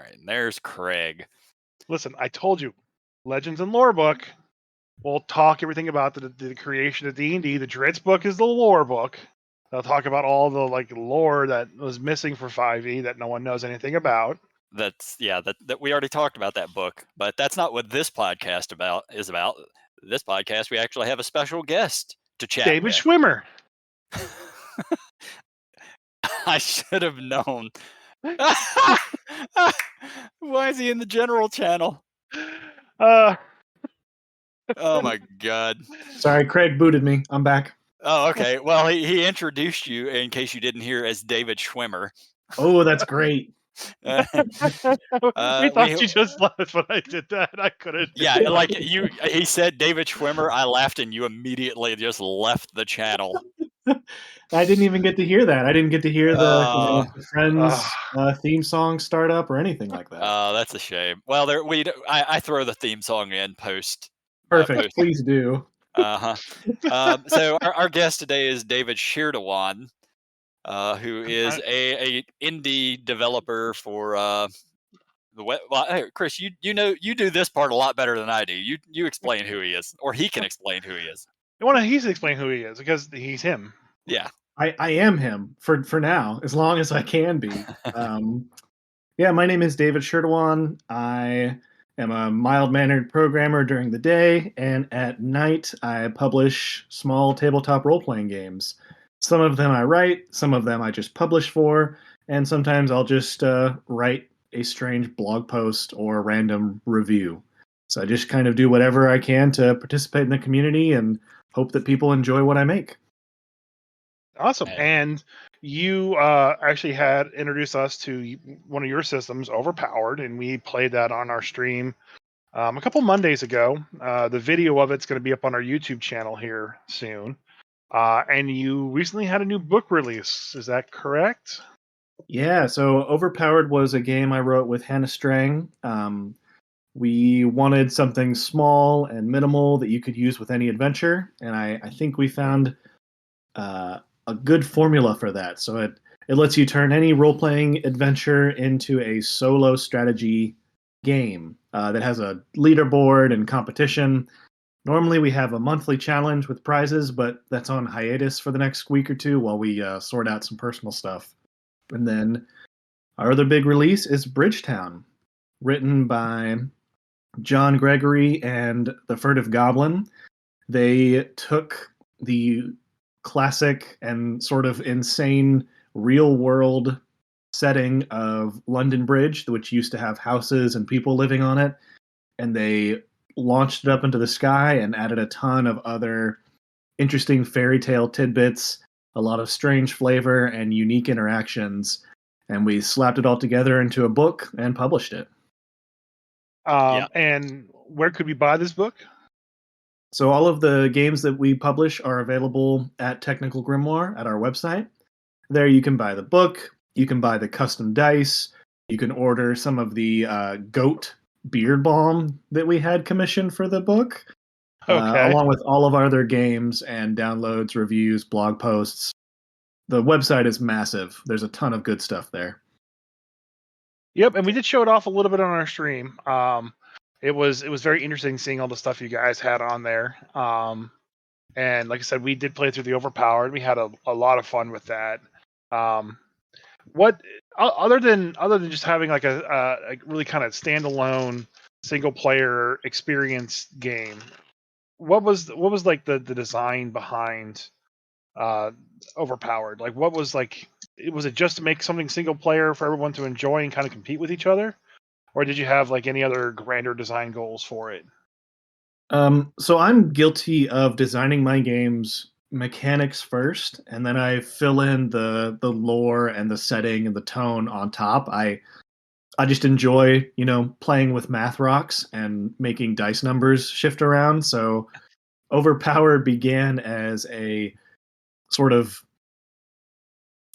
right, and there's Craig. Listen, I told you, Legends and Lore book. We'll talk everything about the creation of D&D. The Dritz book is the lore book. They'll talk about all the lore that was missing for 5e that no one knows anything about. That we already talked about that book, but that's not what this podcast is about. This podcast, we actually have a special guest to chat David with. Schwimmer. I should have known. Why is he in the general channel? Oh my God. Sorry, Craig booted me. I'm back. Oh, okay. Well, he introduced you, in case you didn't hear, as David Schwimmer. Oh, that's great. We thought you just laughed when I did that. I couldn't. Yeah, he said David Schwimmer. I laughed, and you immediately just left the channel. I didn't even get to hear that. I didn't get to hear the Friends theme song start up or anything like that. Oh, that's a shame. Well, I throw the theme song in post. Perfect. Please do. So our guest today is David Schirduan, who is a indie developer for the web. Well, hey, Chris, you do this part a lot better than I do. You explain who he is, or he can explain who he is. He can explain who he is because he's him. Yeah, I am him for now, as long as I can be. Yeah, my name is David Schirduan. I am a mild-mannered programmer during the day, and at night I publish small tabletop role-playing games. Some of them I write, some of them I just publish for, and sometimes I'll just write a strange blog post or a random review. So I just kind of do whatever I can to participate in the community and hope that people enjoy what I make. Awesome. And you actually had introduced us to one of your systems, Overpowered, and we played that on our stream a couple Mondays ago. The video of it's going to be up on our YouTube channel here soon. And you recently had a new book release. Is that correct? Yeah, so Overpowered was a game I wrote with Hannah Strang. We wanted something small and minimal that you could use with any adventure, and I think we found a good formula for that. So it lets you turn any role-playing adventure into a solo strategy game that has a leaderboard and competition. Normally we have a monthly challenge with prizes, but that's on hiatus for the next week or two while we sort out some personal stuff. And then our other big release is BridgeTown, written by John Gregory and the Furtive Goblin. They took the classic and sort of insane real-world setting of London Bridge, which used to have houses and people living on it, and they launched it up into the sky and added a ton of other interesting fairy tale tidbits, a lot of strange flavor and unique interactions, and we slapped it all together into a book and published it. And where could we buy this book? So all of the games that we publish are available at Technical Grimoire at our website. There you can buy the book, you can buy the custom dice, you can order some of the goat beard balm that we had commissioned for the book, along with all of our other games and downloads, reviews, blog posts. The website is massive. There's a ton of good stuff there. Yep, and we did show it off a little bit on our stream. It was very interesting seeing all the stuff you guys had on there. And like I said, we did play through the Overpowered. We had a lot of fun with that. What other than just having like a really kind of standalone single player experience game, what was like the design behind Overpowered? Like, what was like? Was it just to make something single player for everyone to enjoy and kind of compete with each other, or did you have like any other grander design goals for it? So I'm guilty of designing my games mechanics first, and then I fill in the lore and the setting and the tone on top. I just enjoy, playing with math rocks and making dice numbers shift around. So Overpowered began as a sort of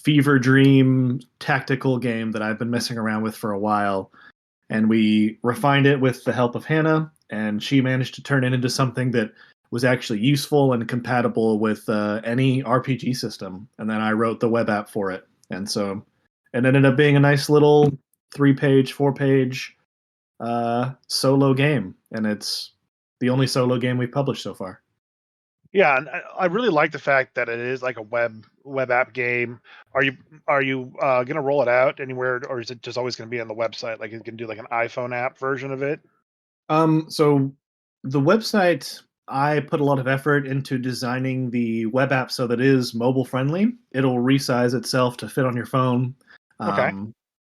fever dream tactical game that I've been messing around with for a while, and we refined it with the help of Hannah, and she managed to turn it into something that was actually useful and compatible with any RPG system. And then I wrote the web app for it, and so it ended up being a nice little 3-page, 4-page solo game, and it's the only solo game we've published so far. Yeah, and I really like the fact that it is like a web app game. Are you gonna roll it out anywhere, or is it just always gonna be on the website? Like you can do like an iPhone app version of it. So the website, I put a lot of effort into designing the web app so that it is mobile friendly. It'll resize itself to fit on your phone. Okay.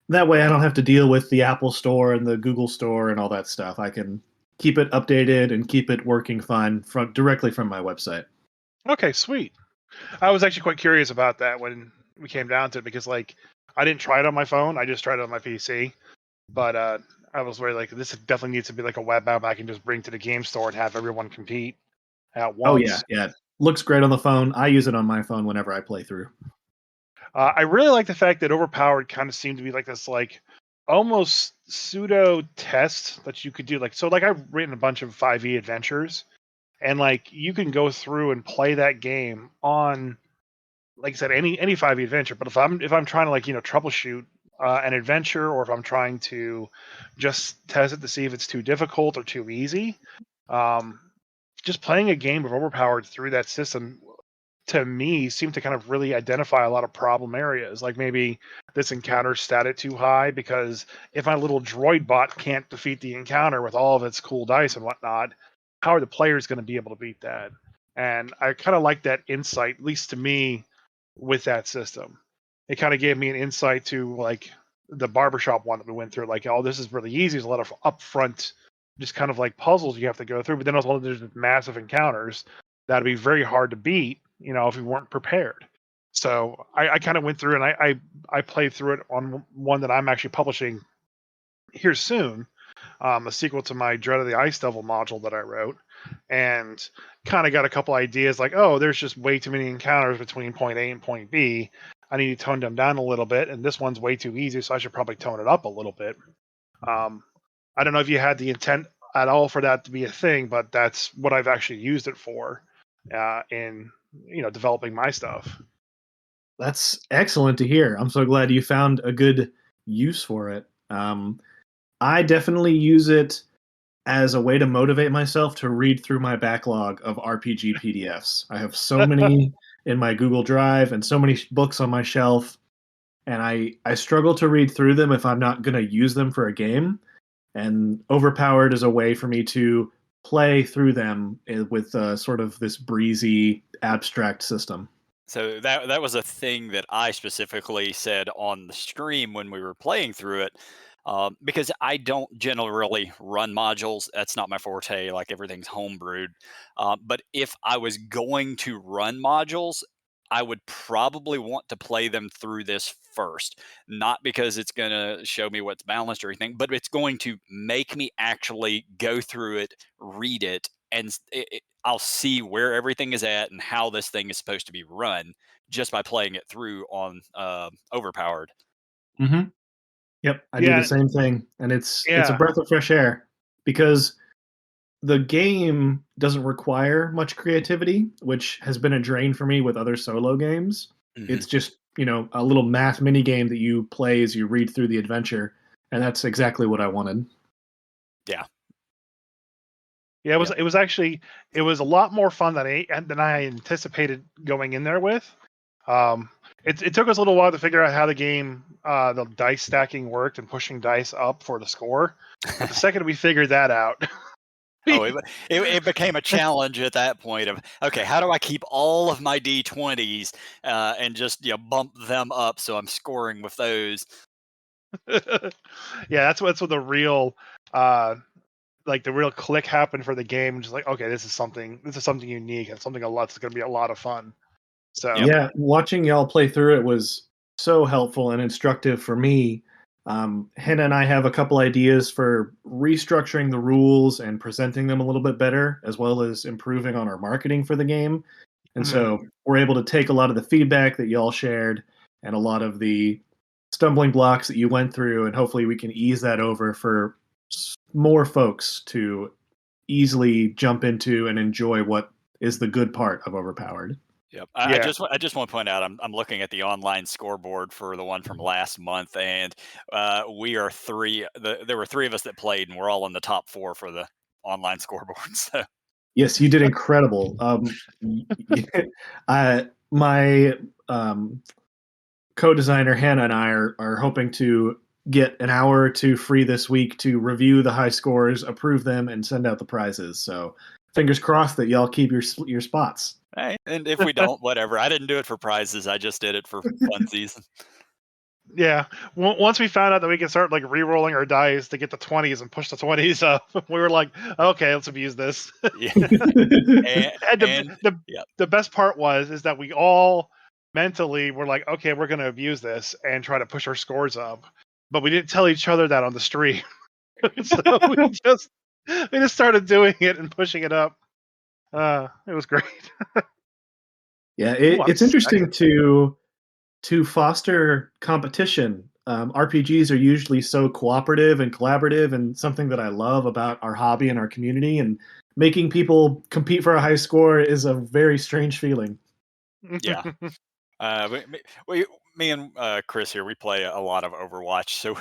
That way I don't have to deal with the Apple Store and the Google Store and all that stuff. I can keep it updated and keep it working fine directly from my website. Okay, sweet. I was actually quite curious about that when we came down to it because like I didn't try it on my phone. I just tried it on my PC. But I was worried like this definitely needs to be like a web app I can just bring to the game store and have everyone compete at Oh yeah, once. yeah. Looks great on the phone. I use it on my phone whenever I play through. I really like the fact that Overpowered kind of seemed to be like this like almost pseudo test that you could do. Like so like I've written a bunch of 5e adventures and like you can go through and play that game on like I said any 5e adventure. But if I'm trying to like troubleshoot an adventure, or if I'm trying to just test it to see if it's too difficult or too easy, um, just playing a game of Overpowered through that system to me seemed to kind of really identify a lot of problem areas. Like maybe this encounter statted too high because if my little droid bot can't defeat the encounter with all of its cool dice and whatnot, how are the players going to be able to beat that? And I kind of like that insight, at least to me, with that system. It kind of gave me an insight to like the barbershop one that we went through. Like, oh, this is really easy. There's a lot of upfront, just kind of like puzzles you have to go through. But then also there's massive encounters that'd be very hard to beat, if you weren't prepared. So I kind of went through and I played through it on one that I'm actually publishing here soon, a sequel to my Dread of the Ice Devil module that I wrote, and kind of got a couple ideas like, oh, there's just way too many encounters between point A and point B. I need to tone them down a little bit, and this one's way too easy, so I should probably tone it up a little bit. I don't know if you had the intent at all for that to be a thing, but that's what I've actually used it for in developing my stuff. That's excellent to hear. I'm so glad you found a good use for it. I definitely use it as a way to motivate myself to read through my backlog of RPG PDFs. I have so many in my Google Drive and so many books on my shelf, and I struggle to read through them if I'm not going to use them for a game. And Overpowered is a way for me to play through them with sort of this breezy, abstract system. So that was a thing that I specifically said on the stream when we were playing through it, because I don't generally run modules. That's not my forte. Like everything's homebrewed. But if I was going to run modules, I would probably want to play them through this first. Not because it's going to show me what's balanced or anything, but it's going to make me actually go through it, read it, and I'll see where everything is at and how this thing is supposed to be run just by playing it through on Overpowered. Mm-hmm. Yep, I do the Yeah, same thing, and it's a yeah. breath of fresh air because the game doesn't require much creativity, which has been a drain for me with other solo games. Hmm. It's just, a little math mini game that you play as you read through the adventure, and that's exactly what I wanted. Yeah. Yeah, it was Yep. it was actually it was a lot more fun than I anticipated going in there with. Um, it took us a little while to figure out how the game, the dice stacking worked and pushing dice up for the score. But the second we figured that out, Oh, it became a challenge at that point of, okay, how do I keep all of my D20s and just bump them up so I'm scoring with those? yeah, that's what the real like the real click happened for the game. Just like, okay, this is something unique and something that's going to be a lot of fun. So Yep. Yeah, watching y'all play through it was so helpful and instructive for me. Hannah and I have a couple ideas for restructuring the rules and presenting them a little bit better, as well as improving on our marketing for the game. And mhm. so we're able to take a lot of the feedback that y'all shared and a lot of the stumbling blocks that you went through, and hopefully we can ease that over for more folks to easily jump into and enjoy what is the good part of Overpowered. Yep. Yeah. I just want to point out I'm looking at the online scoreboard for the one from last month, and we are three. There were three of us that played, and we're all in the top four for the online scoreboard. So Yes, you did incredible. My co-designer Hannah and I are hoping to get an hour or two free this week to review the high scores, approve them, and send out the prizes. So fingers crossed that y'all keep your spots. hey, and if we don't, whatever. I didn't do it for prizes. I just did it for funsies. Yeah. Once we found out that we could start like re-rolling our dice to get the 20s and push the 20s up, we were like, okay, let's abuse this. Yeah. And And yeah, the best part is that we all mentally were like, okay, we're going to abuse this and try to push our scores up, but we didn't tell each other that on the stream. So we just started doing it and pushing it up. It was great. Yeah, Ooh, I'm it's interesting second. to foster competition. RPGs are usually so cooperative and collaborative, and something that I love about our hobby and our community. And making people compete for a high score is a very strange feeling. yeah. Me and Chris here, we play a lot of Overwatch, so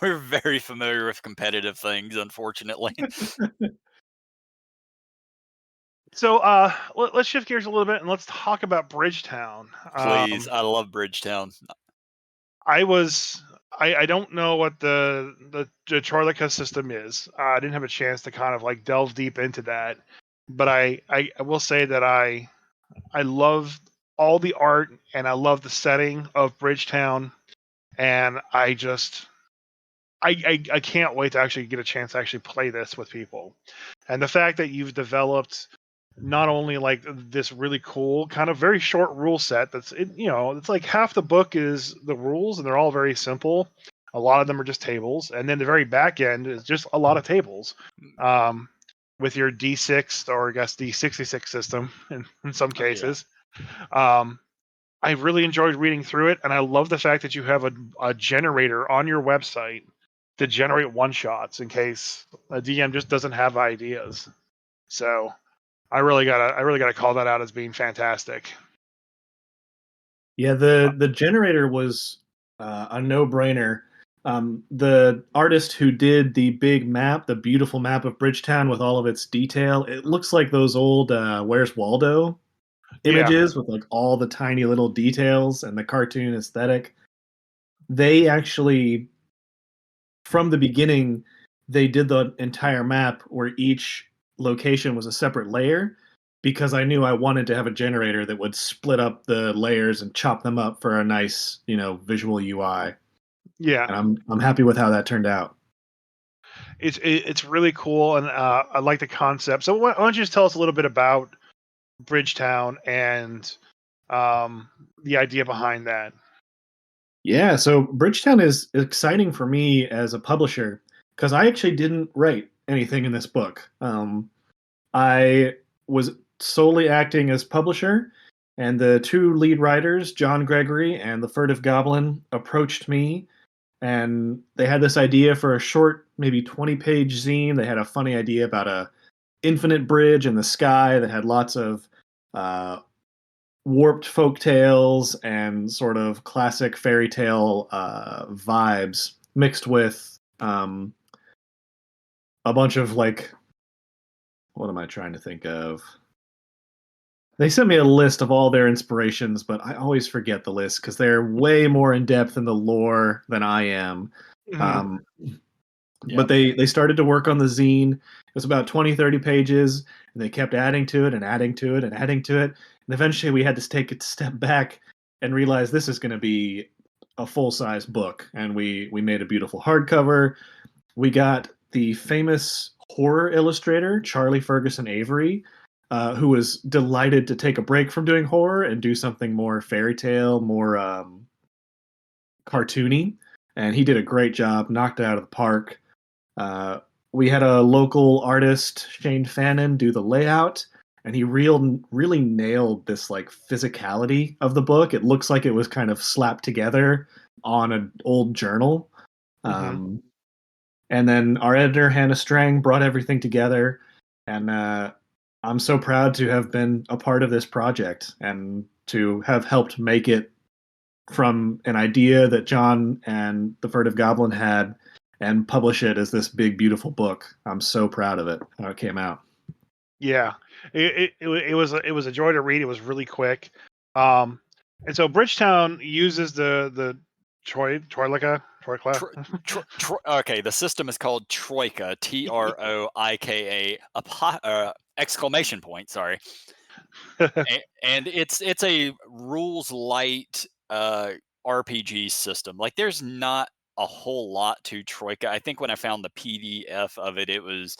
we're very familiar with competitive things. Unfortunately, So let's shift gears a little bit and let's talk about Bridgetown. please, I love Bridgetown. I was I don't know what the Troika system is. I didn't have a chance to kind of like delve deep into that, but I will say that I love all the art and I love the setting of Bridgetown, and I can't wait to actually get a chance to actually play this with people. And the fact that you've developed not only like this really cool kind of very short rule set it's like half the book is the rules and they're all very simple. A lot of them are just tables, and then the very back end is just a lot of tables. Um, with your D6 or I guess D66 system in some Oh yeah, cases. Um, I really enjoyed reading through it, and I love the fact that you have a generator on your website to generate one shots in case a DM just doesn't have ideas. So I really gotta call that out as being fantastic. Yeah, the generator was a no-brainer. The artist who did the big map, the beautiful map of Bridgetown with all of its detail, it looks like those old Where's Waldo Yeah, images with like all the tiny little details and the cartoon aesthetic. They actually, from the beginning, they did the entire map where each location was a separate layer because I knew I wanted to have a generator that would split up the layers and chop them up for a nice, visual UI. yeah, And I'm happy with how that turned out. it's really cool, and I like the concept. So why don't you just tell us a little bit about Bridgetown and the idea behind that? Yeah, so Bridgetown is exciting for me as a publisher because I actually didn't write anything in this book. I was solely acting as publisher, and the two lead writers, John Gregory and the Furtive Goblin, approached me, and they had this idea for a short, maybe 20-page zine. They had a funny idea about a infinite bridge in the sky that had lots of uh, warped folk tales and sort of classic fairy tale vibes mixed with a bunch of like, what am I trying to think of? They sent me a list of all their inspirations, but I always forget the list because they're way more in depth in the lore than I am. Mhm. Um, yeah. but they started to work on the zine. It was about 20, 30 pages, and they kept adding to it and adding to it and adding to it. And eventually we had to take a step back and realize this is going to be a full-size book. And we made a beautiful hardcover. We got the famous horror illustrator, Charlie Ferguson Avery, who was delighted to take a break from doing horror and do something more fairy tale, more cartoony. And he did a great job, knocked it out of the park. Uh, we had a local artist, Shane Fannin, do the layout, and he really nailed this like physicality of the book. It looks like it was kind of slapped together on an old journal. Mhm. Um, and then our editor, Hannah Strang, brought everything together. And I'm so proud to have been a part of this project. And to have helped make it from an idea that John and the Furtive Goblin had and publish it as this big, beautiful book. I'm so proud of it, how it came out. Yeah, it was a joy to read. It was really quick, and so BridgeTown uses the Troika. Okay, the system is called Troika, Troika, exclamation point. Sorry, and it's a rules light RPG system. Like, there's not a whole lot to Troika. I think when I found the PDF of it, it was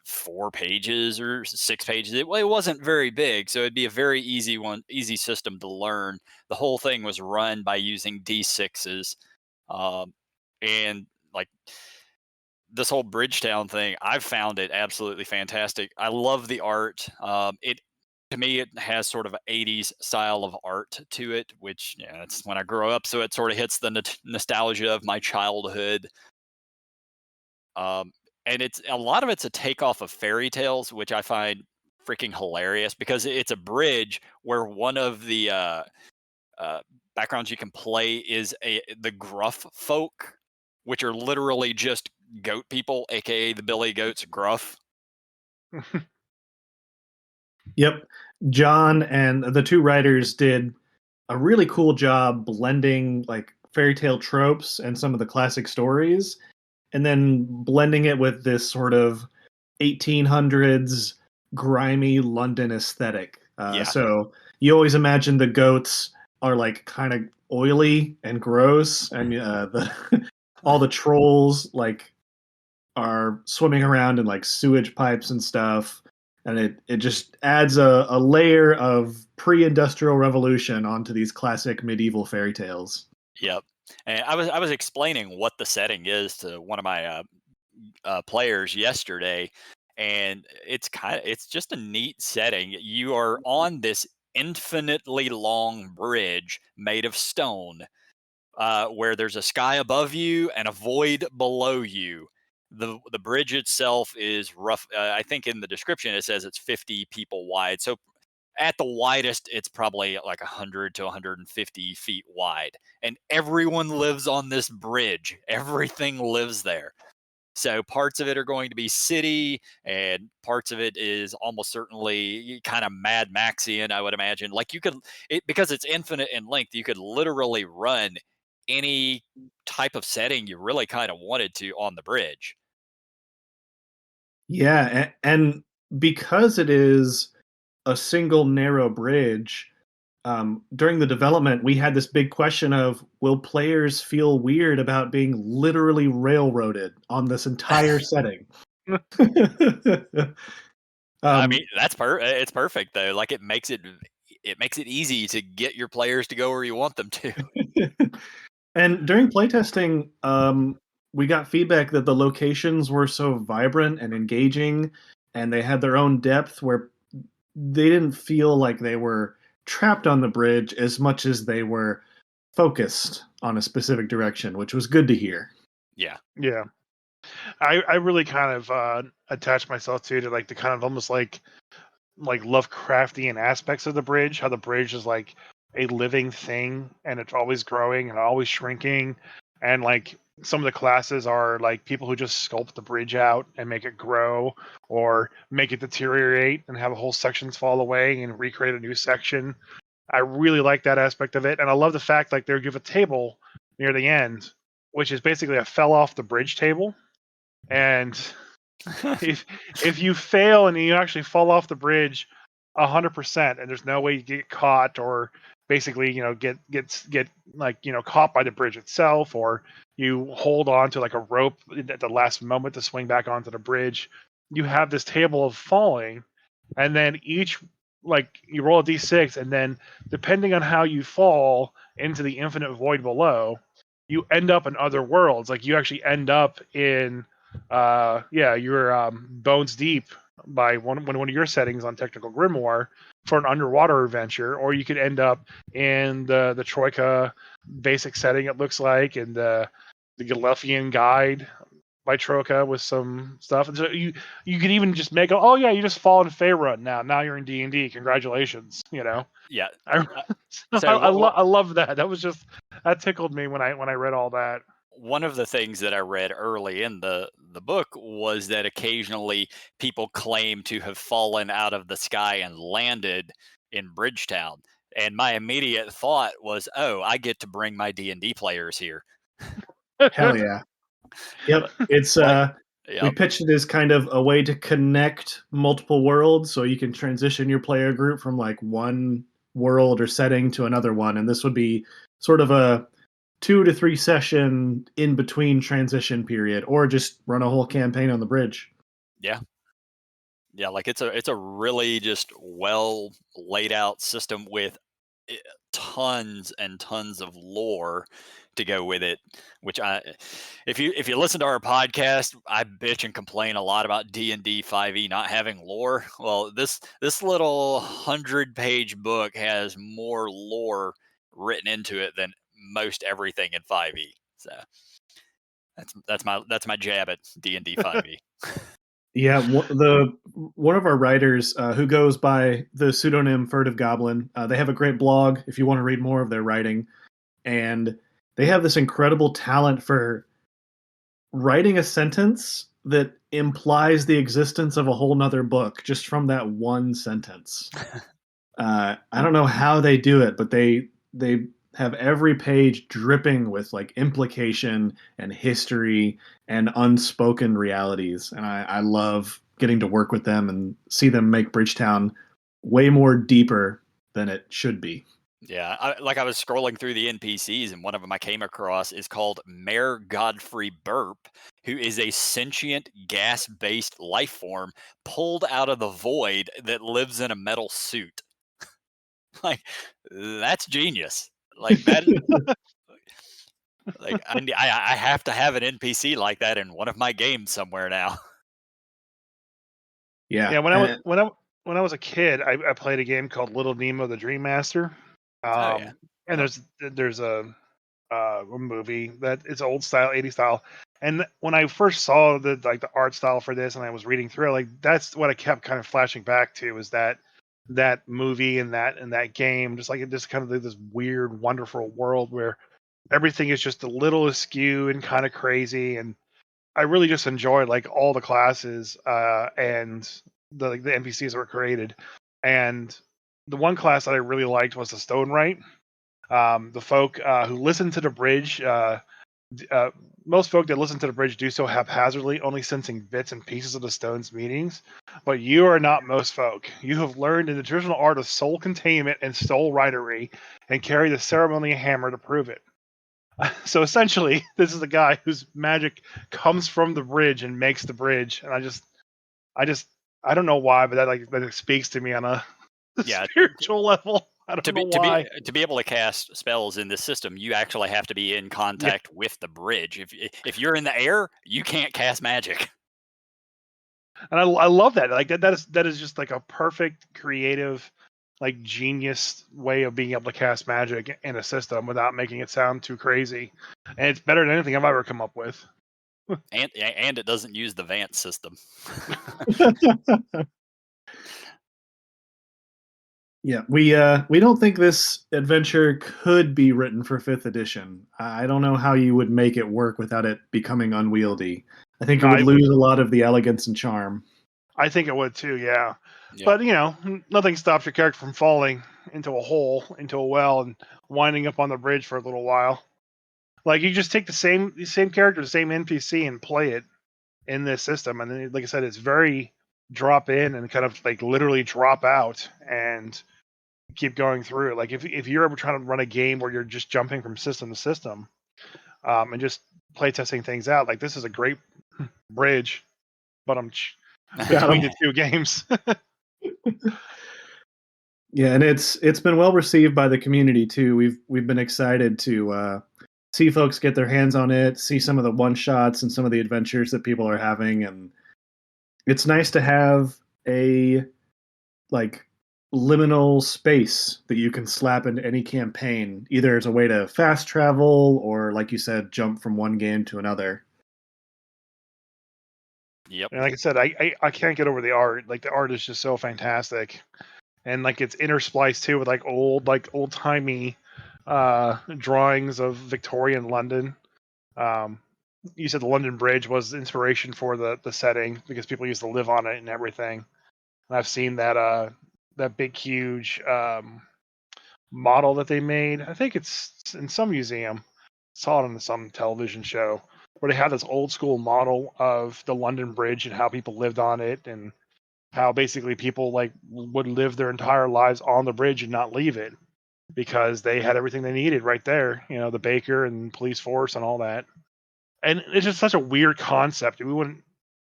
4 pages or 6 pages. It wasn't very big, so it'd be a very easy system to learn. The whole thing was run by using D6s, and like this whole BridgeTown thing, I've found it absolutely fantastic. I love the art. It to me, it has sort of an 80s style of art to it, which it's when I grow up, so it sort of hits the nostalgia of my childhood. Um, and it's a lot of it's a takeoff of fairy tales, which I find freaking hilarious because it's a bridge where one of the backgrounds you can play is the gruff folk, which are literally just goat people, aka the Billy Goats Gruff. Yep. John and the two writers did a really cool job blending like fairy tale tropes and some of the classic stories, and then blending it with this sort of 1800s grimy London aesthetic. So you always imagine the goats are like kind of oily and gross, and all the trolls like are swimming around in like sewage pipes and stuff. And it just adds a layer of pre-industrial revolution onto these classic medieval fairy tales. Yep. And I was explaining what the setting is to one of my players yesterday, and it's just a neat setting. You are on this infinitely long bridge made of stone, where there's a sky above you and a void below you. The bridge itself is rough. I think in the description it says it's 50 people wide. So at the widest, it's probably like 100 to 150 feet wide. And everyone lives on this bridge. Everything lives there. So parts of it are going to be city, and parts of it is almost certainly kind of Mad Maxian, I would imagine. Like because it's infinite in length, you could literally run any type of setting you really kind of wanted to on the bridge. Yeah, and because it is a single narrow bridge, during the development, we had this big question of, will players feel weird about being literally railroaded on this entire setting? I mean, it's perfect though. Like, it makes it easy to get your players to go where you want them to. And during playtesting, we got feedback that the locations were so vibrant and engaging, and they had their own depth where they didn't feel like they were trapped on the bridge as much as they were focused on a specific direction, which was good to hear. Yeah. Yeah, I really kind of attached myself to like the kind of almost like Lovecraftian aspects of the bridge. How the bridge is like a living thing, and it's always growing and always shrinking, and like some of the classes are like people who just sculpt the bridge out and make it grow or make it deteriorate and have whole sections fall away and recreate a new section. I really like that aspect of it, and I love the fact like they give a table near the end, which is basically a fell off the bridge table, and if you fail and you actually fall off the bridge 100%, and there's no way you get caught or basically get like caught by the bridge itself, or you hold on to like a rope at the last moment to swing back onto the bridge, you have this table of falling, and then each like you roll a d6, and then depending on how you fall into the infinite void below, you end up in other worlds. Like you actually end up in you're bones deep by one of your settings on Technical Grimoire for an underwater adventure, or you could end up in the Troika basic setting, it looks like, and the Galefian guide. by Troika with some stuff. And so you could even just make oh yeah, you just fall in Faerun now you're in D&D. Congratulations, Yeah. I So I love that. That tickled me when I read all that. one of the things that I read early in the book was that occasionally people claim to have fallen out of the sky and landed in BridgeTown. And my immediate thought was, oh, I get to bring my D&D players here. Hell yeah. Yep. It's we Yep. pitched it as kind of a way to connect multiple worlds, so you can transition your player group from like one world or setting to another one, and this would be sort of a 2 to 3 session in between transition period, or just run a whole campaign on the bridge. Yeah. Yeah, like it's a really just well laid out system with tons and tons of lore to go with it. Which if you listen to our podcast, I bitch and complain a lot about D&D 5e not having lore. Well, this little 100-page book has more lore written into it than most everything in 5e. So that's my jab at D&D 5e. Yeah, one of our writers who goes by the pseudonym Furtive Goblin, they have a great blog if you want to read more of their writing, and they have this incredible talent for writing a sentence that implies the existence of a whole nother book just from that one sentence. I don't know how they do it, but they have every page dripping with like implication and history and unspoken realities, and I love getting to work with them and see them make BridgeTown way more deeper than it should be. Yeah, I was scrolling through the NPCs, and one of them I came across is called Mayor Godfrey Burp, who is a sentient gas-based life form pulled out of the void that lives in a metal suit. Like, that's genius. Like that. Like I have to have an NPC like that in one of my games somewhere now. Yeah. Yeah, when I was a kid, I played a game called Little Nemo the Dream Master. Oh yeah. And Yep. there's a movie that it's old style, 80s style. And when I first saw the art style for this, and I was reading through, like that's what I kept kind of flashing back to, was that movie and that game, just like it just kind of this weird, wonderful world where everything is just a little askew and kind of crazy. And I really just enjoyed like all the classes and the NPCs that were created. And the one class that I really liked was the Stone Right. The folk who listen to the bridge, most folk that listen to the bridge do so haphazardly, only sensing bits and pieces of the stone's meanings. But you are not most folk. You have learned in the traditional art of soul containment and soul ridery, and carry the ceremonial hammer to prove it. So essentially, this is a guy whose magic comes from the bridge and makes the bridge. And I don't know why, but that speaks to me on a Yeah. spiritual level. I don't know why. To be able to cast spells in this system, you actually have to be in contact with the bridge. If you're in the air, you can't cast magic. And I love that. Like that is just like a perfect creative, like genius way of being able to cast magic in a system without making it sound too crazy. And it's better than anything I've ever come up with. And it doesn't use the Vance system. Yeah, we don't think this adventure could be written for 5th edition. I don't know how you would make it work without it becoming unwieldy. I think it would lose a lot of the elegance and charm. I think it would too, yeah. Yep. But nothing stops your character from falling into a hole, into a well, and winding up on the bridge for a little while. Like you just take the same character, the same NPC, and play it in this system, and then, like I said, it's very drop in and kind of like literally drop out and keep going through. Like if you're ever trying to run a game where you're just jumping from system to system, and just play testing things out, like this is a great bridge. But I'm between the two games. Yeah, and it's been well received by the community too. We've been excited to see folks get their hands on it, see some of the one shots and some of the adventures that people are having, and it's nice to have a like liminal space that you can slap into any campaign, either as a way to fast travel or, like you said, jump from one game to another. Yep. And like I said, I can't get over the art. Like the art is just so fantastic, and like it's interspliced too with like old timey drawings of Victorian London. Um, you said the London Bridge was inspiration for the setting because people used to live on it and everything. And I've seen that big huge model that they made. I think it's in some museum. Saw it on some television show where they had this old school model of the London Bridge and how people lived on it, and how basically people like would live their entire lives on the bridge and not leave it because they had everything they needed right there. You know, the baker and police force and all that. And it's just such a weird concept. We wouldn't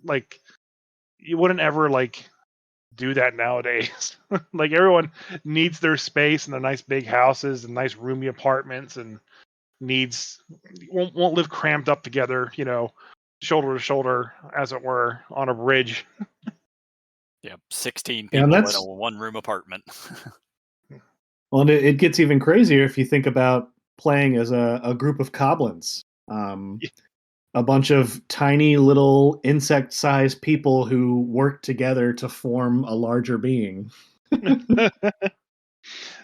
like you wouldn't ever like do that nowadays. Like everyone needs their space and their nice big houses and nice roomy apartments, and needs won't live cramped up together, shoulder to shoulder, as it were, on a bridge. Yep. 16 Yeah, and people in a that's one-room apartment. well, and it gets even crazier if you think about playing as a group of goblins. A bunch of tiny little insect-sized people who work together to form a larger being.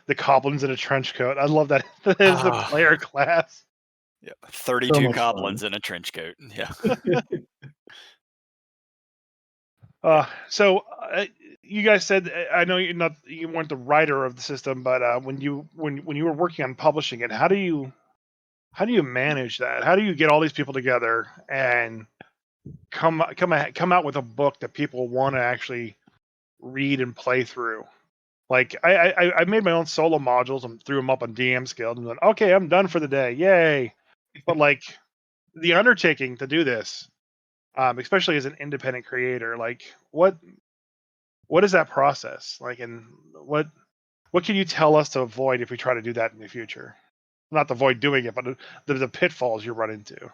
The goblins in a trench coat. I love that. That is the player class. Yep. So 32 much goblins fun. in a trench coat. Yeah. So you guys said, I know you weren't the writer of the system, but when you were working on publishing it, how do you manage that? How do you get all these people together and come out with a book that people want to actually read and play through? Like I made my own solo modules and threw them up on DM's Guild and then, okay, I'm done for the day, yay! But like the undertaking to do this, especially as an independent creator, like what is that process like, and what can you tell us to avoid if we try to do that in the future? Not to avoid doing it, but the pitfalls you run into.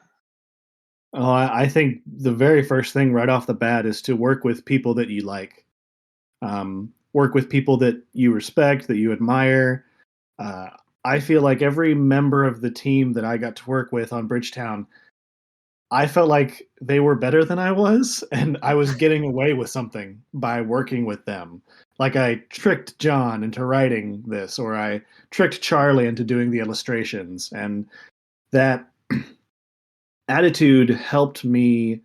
Oh, I think the very first thing right off the bat is to work with people that you like. Work with people that you respect, that you admire. I feel like every member of the team that I got to work with on BridgeTown, I felt like they were better than I was, and I was getting away with something by working with them. Like I tricked John into writing this, or I tricked Charlie into doing the illustrations, and that attitude helped me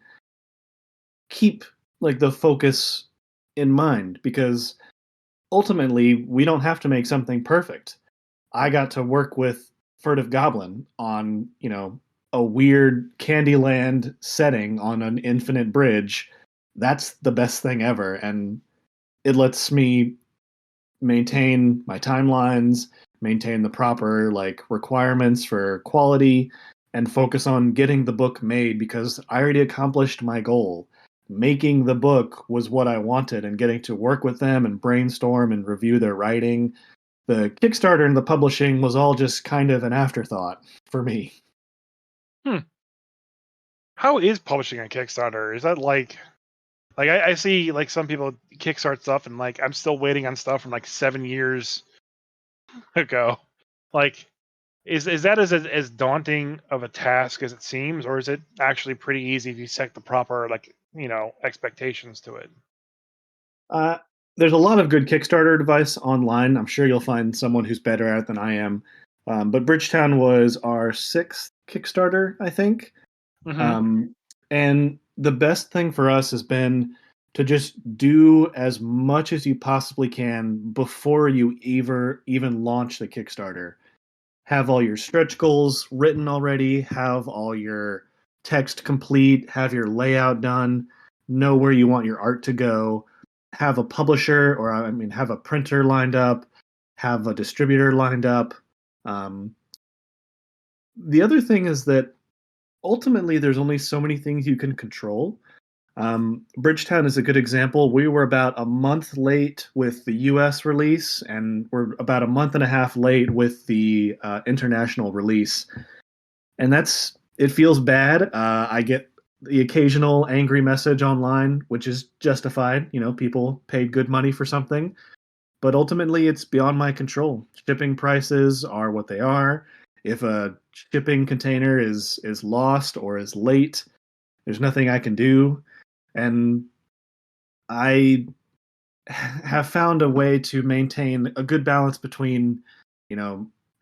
keep like the focus in mind because ultimately we don't have to make something perfect. I got to work with Furtive Goblin on, a weird Candyland setting on an infinite bridge. That's the best thing ever. And it lets me maintain my timelines, maintain the proper like requirements for quality, and focus on getting the book made because I already accomplished my goal. Making the book was what I wanted, and getting to work with them and brainstorm and review their writing. The Kickstarter and the publishing was all just kind of an afterthought for me. How is publishing on Kickstarter? Is that like I see like some people kickstart stuff and like I'm still waiting on stuff from like 7 years ago. Like, is that as daunting of a task as it seems, or is it actually pretty easy if you set the proper like expectations to it? Uh, there's a lot of good Kickstarter advice online. I'm sure you'll find someone who's better at it than I am. But BridgeTown was our sixth Kickstarter, I think. Mm-hmm. And the best thing for us has been to just do as much as you possibly can before you even launch the Kickstarter. Have all your stretch goals written already, have all your text complete, have your layout done, know where you want your art to go, have a publisher, or I mean, have a printer lined up, have a distributor lined up. Um, the other thing is that ultimately there's only so many things you can control. BridgeTown is a good example. We were about a month late with the US release, and we're about a month and a half late with the international release. And it feels bad. I get the occasional angry message online, which is justified. People paid good money for something. But ultimately, it's beyond my control. Shipping prices are what they are. If a shipping container is lost or is late, there's nothing I can do. And I have found a way to maintain a good balance between,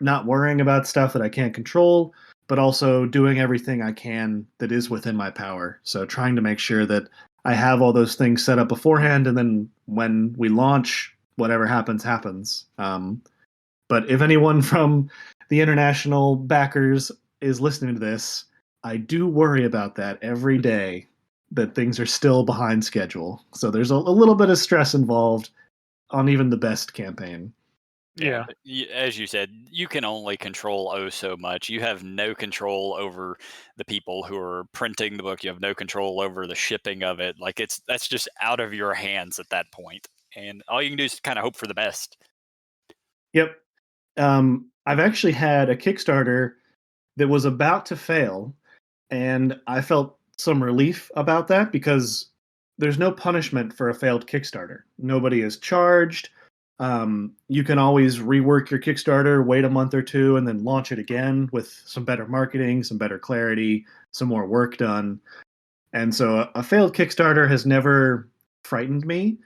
not worrying about stuff that I can't control, but also doing everything I can that is within my power. So trying to make sure that I have all those things set up beforehand, and then when we launch, whatever happens, happens. But if anyone from the international backers is listening to this, I do worry about that every day, that things are still behind schedule. So there's a little bit of stress involved on even the best campaign. Yeah. But as you said, you can only control so much. You have no control over the people who are printing the book. You have no control over the shipping of it. Like that's just out of your hands at that point. And all you can do is kind of hope for the best. Yep. I've actually had a Kickstarter that was about to fail, and I felt some relief about that because there's no punishment for a failed Kickstarter. Nobody is charged. You can always rework your Kickstarter, wait a month or two, and then launch it again with some better marketing, some better clarity, some more work done. And so a failed Kickstarter has never frightened me.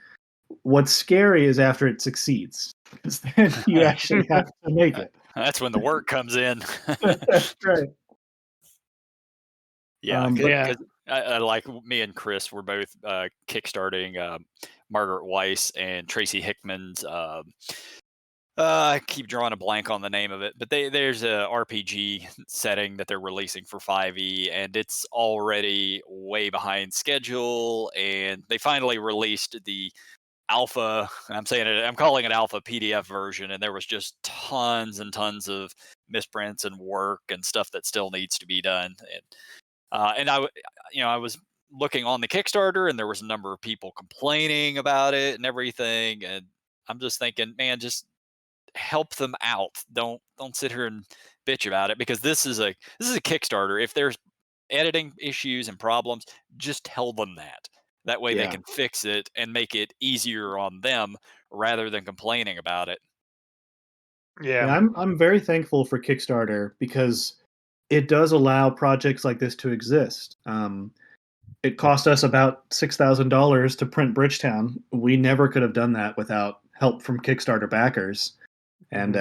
What's scary is after it succeeds, because then you actually have to make it. That's when the work comes in. That's right. Yeah, Yeah. because I like me and Chris were both kickstarting Margaret Weiss and Tracy Hickman's. I keep drawing a blank on the name of it, but there's a RPG setting that they're releasing for 5e, and it's already way behind schedule. And they finally released the alpha. I'm calling it alpha PDF version, and there was just tons and tons of misprints and work and stuff that still needs to be done. And I was looking on the Kickstarter, and there was a number of people complaining about it and everything. And I'm just thinking, man, just help them out. Don't sit here and bitch about it, because this is a Kickstarter. If there's editing issues and problems, just tell them that. That way they Yeah. can fix it and make it easier on them rather than complaining about it. Yeah, Yeah. I'm very thankful for Kickstarter because it does allow projects like this to exist. It cost us about $6,000 to print BridgeTown. We never could have done that without help from Kickstarter backers. And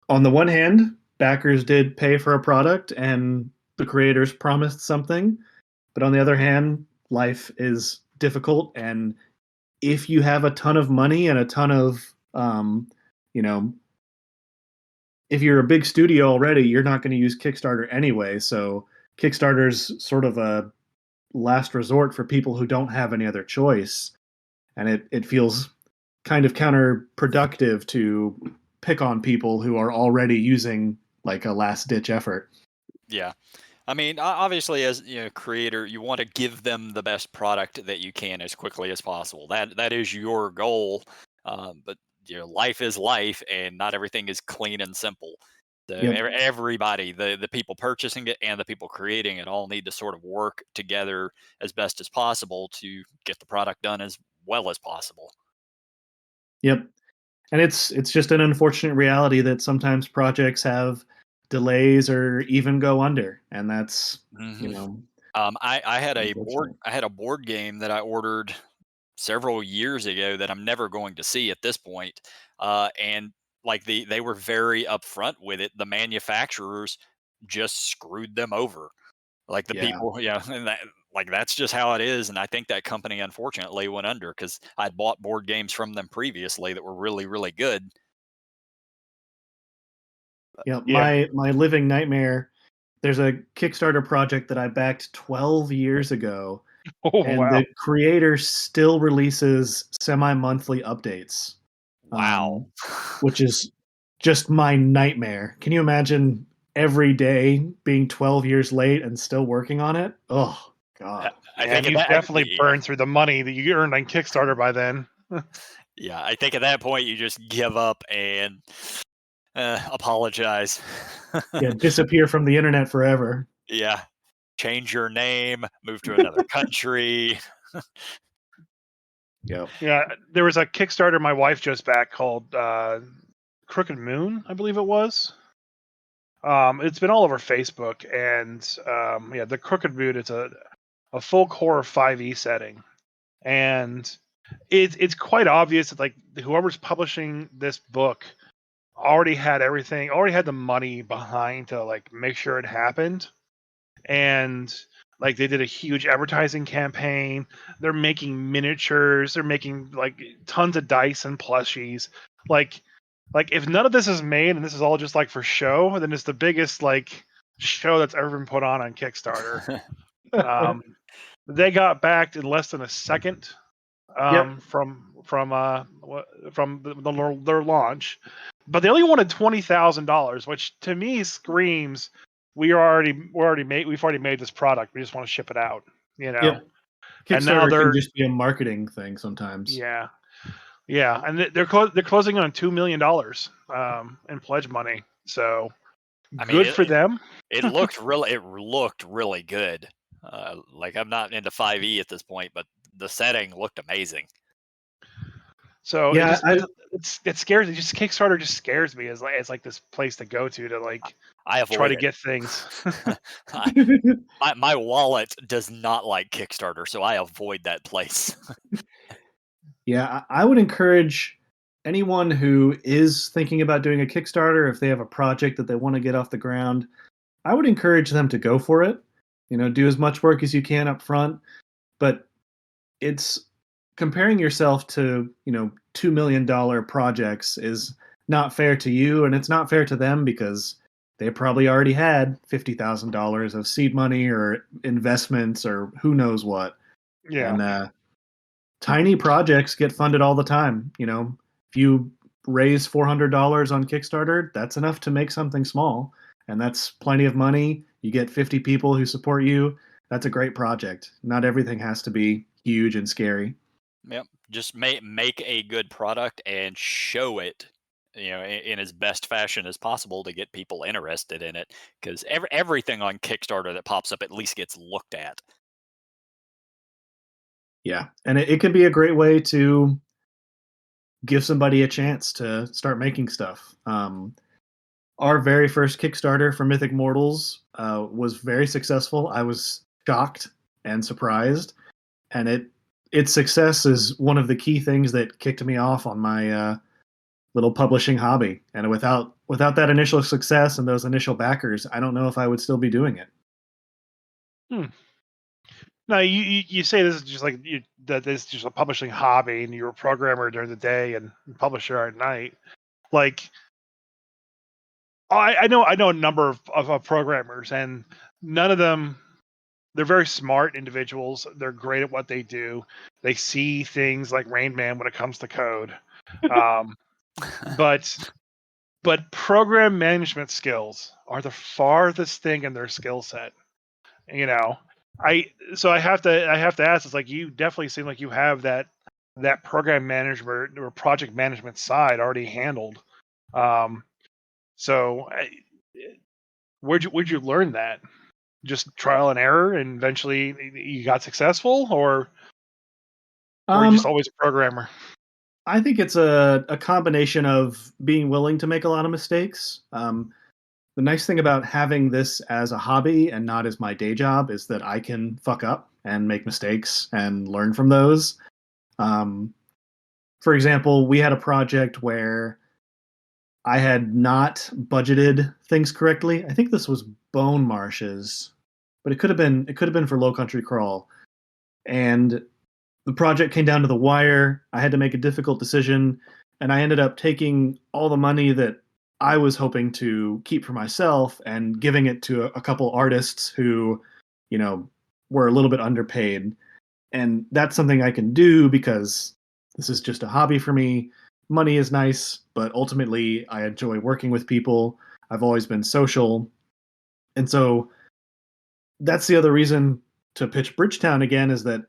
on the one hand, backers did pay for a product and the creators promised something. But on the other hand, life is difficult. And if you have a ton of money and a ton of, you know, if you're a big studio already, you're not going to use Kickstarter anyway. So Kickstarter's sort of a last resort for people who don't have any other choice. And it feels kind of counterproductive to pick on people who are already using like a last ditch effort. Yeah. I mean, obviously, as creator, you want to give them the best product that you can as quickly as possible. That is your goal. But life is life, and not everything is clean and simple. So Yep. everybody, the people purchasing it and the people creating it, all need to sort of work together as best as possible to get the product done as well as possible. Yep. And it's just an unfortunate reality that sometimes projects have delays or even go under, and that's Hmm. you know I had unfortunate. a board game that I ordered several years ago that I'm never going to see at this point. And like they were very upfront with it. The manufacturers just screwed them over. Like the Yeah. people, yeah, and that's just how it is. And I think that company unfortunately went under because I'd bought board games from them previously that were really, really good. Yeah, Yeah. my living nightmare. There's a Kickstarter project that I backed 12 years ago, Oh and wow. the creator still releases semi-monthly updates, Wow. which is just my nightmare. Can you imagine every day being 12 years late and still working on it? Oh I God. I Yeah, think and at you've that, definitely burned through the money that you earned on Kickstarter by then. yeah, I think at that point you just give up and apologize. Yeah, disappear from the internet forever. Yeah, change your name, move to another country. Yep. Yeah, there was a Kickstarter my wife just backed called Crooked Moon, I believe it was. It's been all over Facebook, and yeah, the Crooked Moon. It's a a full core 5e setting, and it's quite obvious that like whoever's publishing this book already had everything, already had the money behind to like make sure it happened, and like they did a huge advertising campaign. They're making miniatures. They're making like tons of dice and plushies. Like if none of this is made and this is all just like for show, then it's the biggest like show that's ever been put on Kickstarter. They got backed in less than a second Yep. from their launch, but they only wanted $20,000, which to me screams we've already made this product. We just want to ship it out, you know. Yep. And now Kickstarter can just be a marketing thing sometimes. yeah, and they're closing on $2 million in pledge money. So I mean, good for them. it looked really good. Like I'm not into 5e at this point, but the setting looked amazing. So Yeah, it scares me. Just Kickstarter just scares me as like this place to go to like I avoid try to it. get things. My wallet does not like Kickstarter, so I avoid that place. Yeah, I would encourage anyone who is thinking about doing a Kickstarter, if they have a project that they want to get off the ground, I would encourage them to go for it. You know, do as much work as you can up front, but it's comparing yourself to, $2 million projects is not fair to you, and it's not fair to them because they probably already had $50,000 of seed money or investments or who knows what. Yeah. And tiny projects get funded all the time. If you raise $400 on Kickstarter, that's enough to make something small, and that's plenty of money. You get 50 people who support you. That's a great project. Not everything has to be huge and scary. Yep. Just make a good product and show it, in as best fashion as possible to get people interested in it. Because everything on Kickstarter that pops up at least gets looked at. Yeah, and it can be a great way to give somebody a chance to start making stuff. Our very first Kickstarter for Mythic Mortals was very successful. I was shocked and surprised, and its success is one of the key things that kicked me off on my little publishing hobby. And without that initial success and those initial backers, I don't know if I would still be doing it. No, you say this is just like that this is just a publishing hobby, and you're a programmer during the day and publisher at night. Like, I know a number of programmers, and none of them. They're very smart individuals. They're great at what they do. They see things like Rain Man when it comes to code. But program management skills are the farthest thing in their skill set. I have to ask. It's like you definitely seem like you have that program management or project management side already handled. So where'd you learn that? Just trial and error, and eventually you got successful, or were you just always a programmer? I think it's a combination of being willing to make a lot of mistakes. The nice thing about having this as a hobby and not as my day job is that I can fuck up and make mistakes and learn from those. For example, we had a project where I had not budgeted things correctly. I think this was Bone Marshes, but it could have been for Low Country Crawl. And the project came down to the wire. I had to make a difficult decision, and I ended up taking all the money that I was hoping to keep for myself and giving it to a couple artists who, were a little bit underpaid. And that's something I can do because this is just a hobby for me. Money is nice, but ultimately I enjoy working with people. I've always been social. And so that's the other reason to pitch BridgeTown again, is that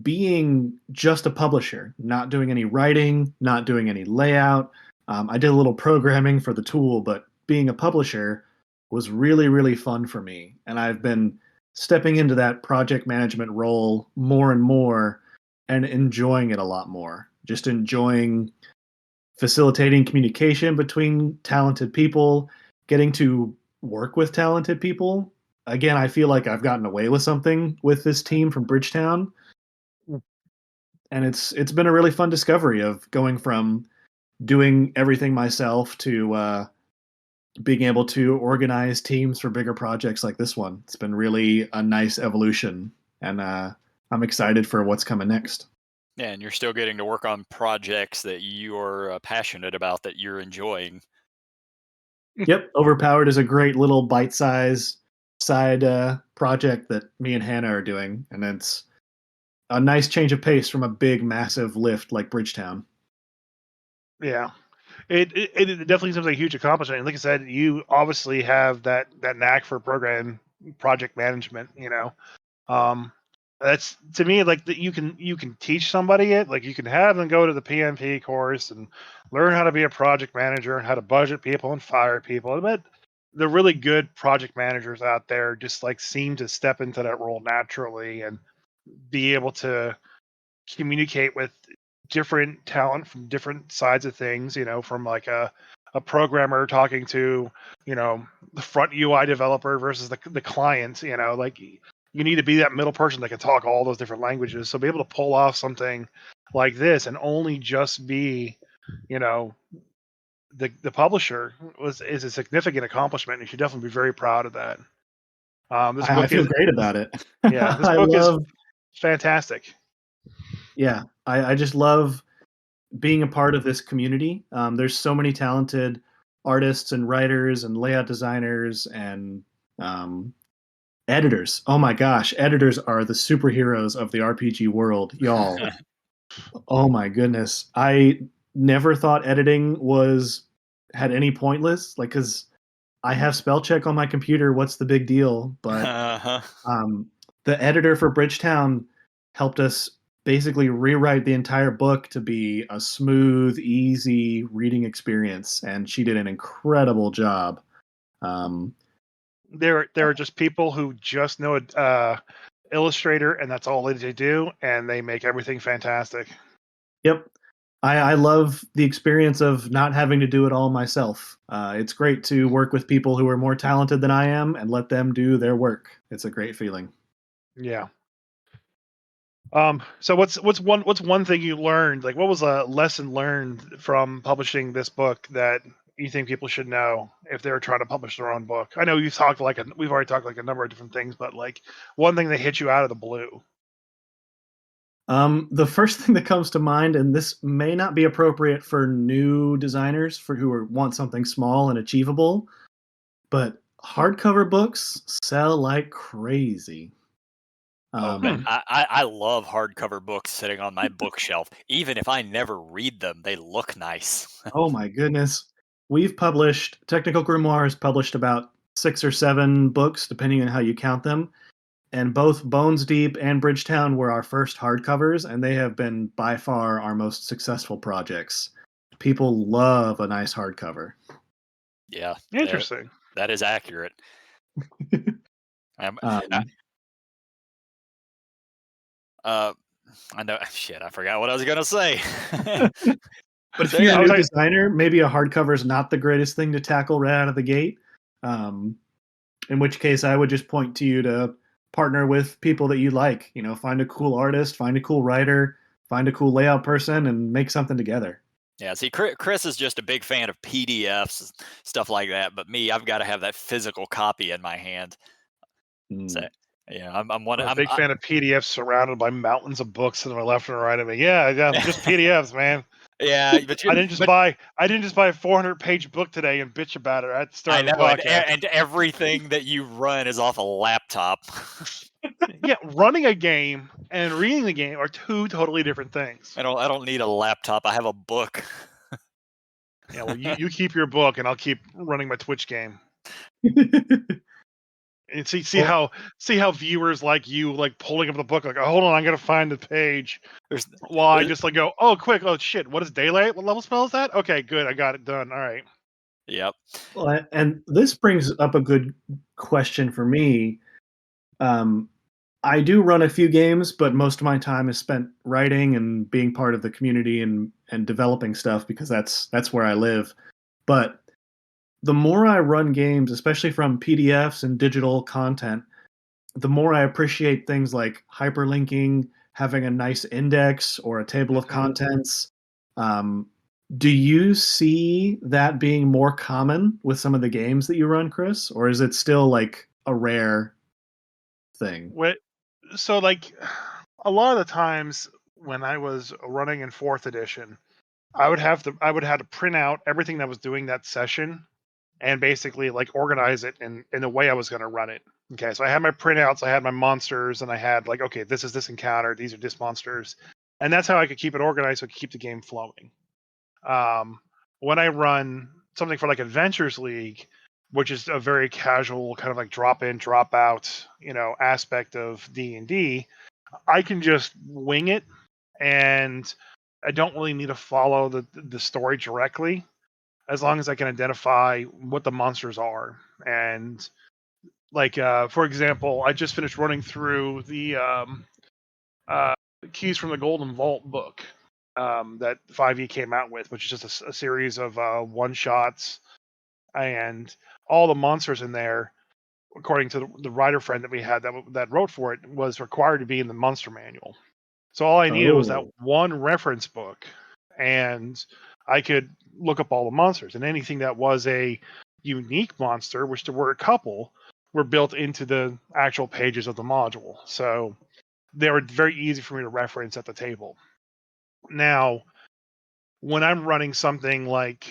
being just a publisher, not doing any writing, not doing any layout. I did a little programming for the tool, but being a publisher was really, really fun for me. And I've been stepping into that project management role more and more and enjoying it a lot more. Just enjoying facilitating communication between talented people, getting to work with talented people. again, I feel like I've gotten away with something with this team from BridgeTown, and it's been a really fun discovery of going from doing everything myself to being able to organize teams for bigger projects like this one. It's been really a nice evolution, and I'm excited for what's coming next. Yeah, and you're still getting to work on projects that you're passionate about, that you're enjoying. Yep, Overpowered is a great little bite-sized side project that me and Hannah are doing, and it's a nice change of pace from a big, massive lift like BridgeTown. Yeah. It definitely seems like a huge accomplishment. And like I said, you obviously have that knack for program project management. That's to me like that you can teach somebody it. Like you can have them go to the PMP course and learn how to be a project manager and how to budget people and fire people. But the really good project managers out there just like seem to step into that role naturally and be able to communicate with different talent from different sides of things, from like a programmer talking to, the front UI developer versus the client, like you need to be that middle person that can talk all those different languages. So be able to pull off something like this and only just be, the publisher is a significant accomplishment. You should definitely be very proud of that. This I book feel is, great about it. yeah, this I book is love, fantastic. yeah, I just love being a part of this community. There's so many talented artists and writers and layout designers and editors. Oh my gosh, editors are the superheroes of the RPG world, y'all. Oh my goodness. I never thought editing had any pointless, like, because I have spell check on my computer. What's the big deal? But Uh-huh. the editor for BridgeTown helped us basically rewrite the entire book to be a smooth, easy reading experience, and she did an incredible job. There are just people who just know Illustrator, and that's all they do, and they make everything fantastic. Yep. I love the experience of not having to do it all myself. It's great to work with people who are more talented than I am and let them do their work. It's a great feeling. Yeah. So what's one thing you learned? Like, what was a lesson learned from publishing this book that you think people should know if they're trying to publish their own book? I know we've already talked like a number of different things, but like one thing that hit you out of the blue. The first thing that comes to mind, and this may not be appropriate for new designers want something small and achievable, but hardcover books sell like crazy. Oh man, I love hardcover books sitting on my bookshelf. Even if I never read them, they look nice. Oh my goodness. Technical Grimoire has published about 6 or 7 books, depending on how you count them. And both Bones Deep and BridgeTown were our first hardcovers, and they have been by far our most successful projects. People love a nice hardcover. Yeah, Interesting. that is accurate. I know. Shit, I forgot what I was gonna say. But if you're a new designer, maybe a hardcover is not the greatest thing to tackle right out of the gate. In which case, I would just point to you to partner with people that you like. Find a cool artist, find a cool writer, find a cool layout person, and make something together. Yeah, see, Chris is just a big fan of PDFs, stuff like that. But me, I've got to have that physical copy in my hand. So, yeah, I'm a big fan of PDFs surrounded by mountains of books to my left and right of me. Yeah, just PDFs, man. Yeah, but I didn't just buy a 400-page book today and bitch about it at the start of the podcast. And everything that you run is off a laptop. Yeah, running a game and reading the game are two totally different things. I don't need a laptop. I have a book. Yeah, well, you keep your book, and I'll keep running my Twitch game. And see how viewers like you like pulling up the book like, oh, hold on, I gotta find the page. I just like go, oh, quick, oh shit, what is daylight? What level spell is that? Okay, good, I got it done. All right. Yep. Well, and this brings up a good question for me. I do run a few games, but most of my time is spent writing and being part of the community and developing stuff because that's where I live. But the more I run games, especially from PDFs and digital content, the more I appreciate things like hyperlinking, having a nice index or a table of contents. Um, do you see that being more common with some of the games that you run, Chris, or is it still like a rare thing? So like a lot of the times when I was running in 4th edition, I would have to print out everything that was doing that session and basically like organize it in the way I was going to run it. Okay, so I had my printouts, I had my monsters, and I had like, okay, this is this encounter, these are this monsters, and that's how I could keep it organized so I could keep the game flowing. When I run something for like Adventures League, which is a very casual kind of like drop in, drop out, aspect of D&D, I can just wing it, and I don't really need to follow the story directly, as long as I can identify what the monsters are. And like for example, I just finished running through the uh, Keys from the Golden Vault book that 5e came out with, which is just a series of one shots, and all the monsters in there, according to the writer friend that we had that wrote for it, was required to be in the monster manual. So all I needed was that Oh, one reference book, and I could look up all the monsters, and anything that was a unique monster, which there were a couple, were built into the actual pages of the module. So they were very easy for me to reference at the table. Now, when I'm running something like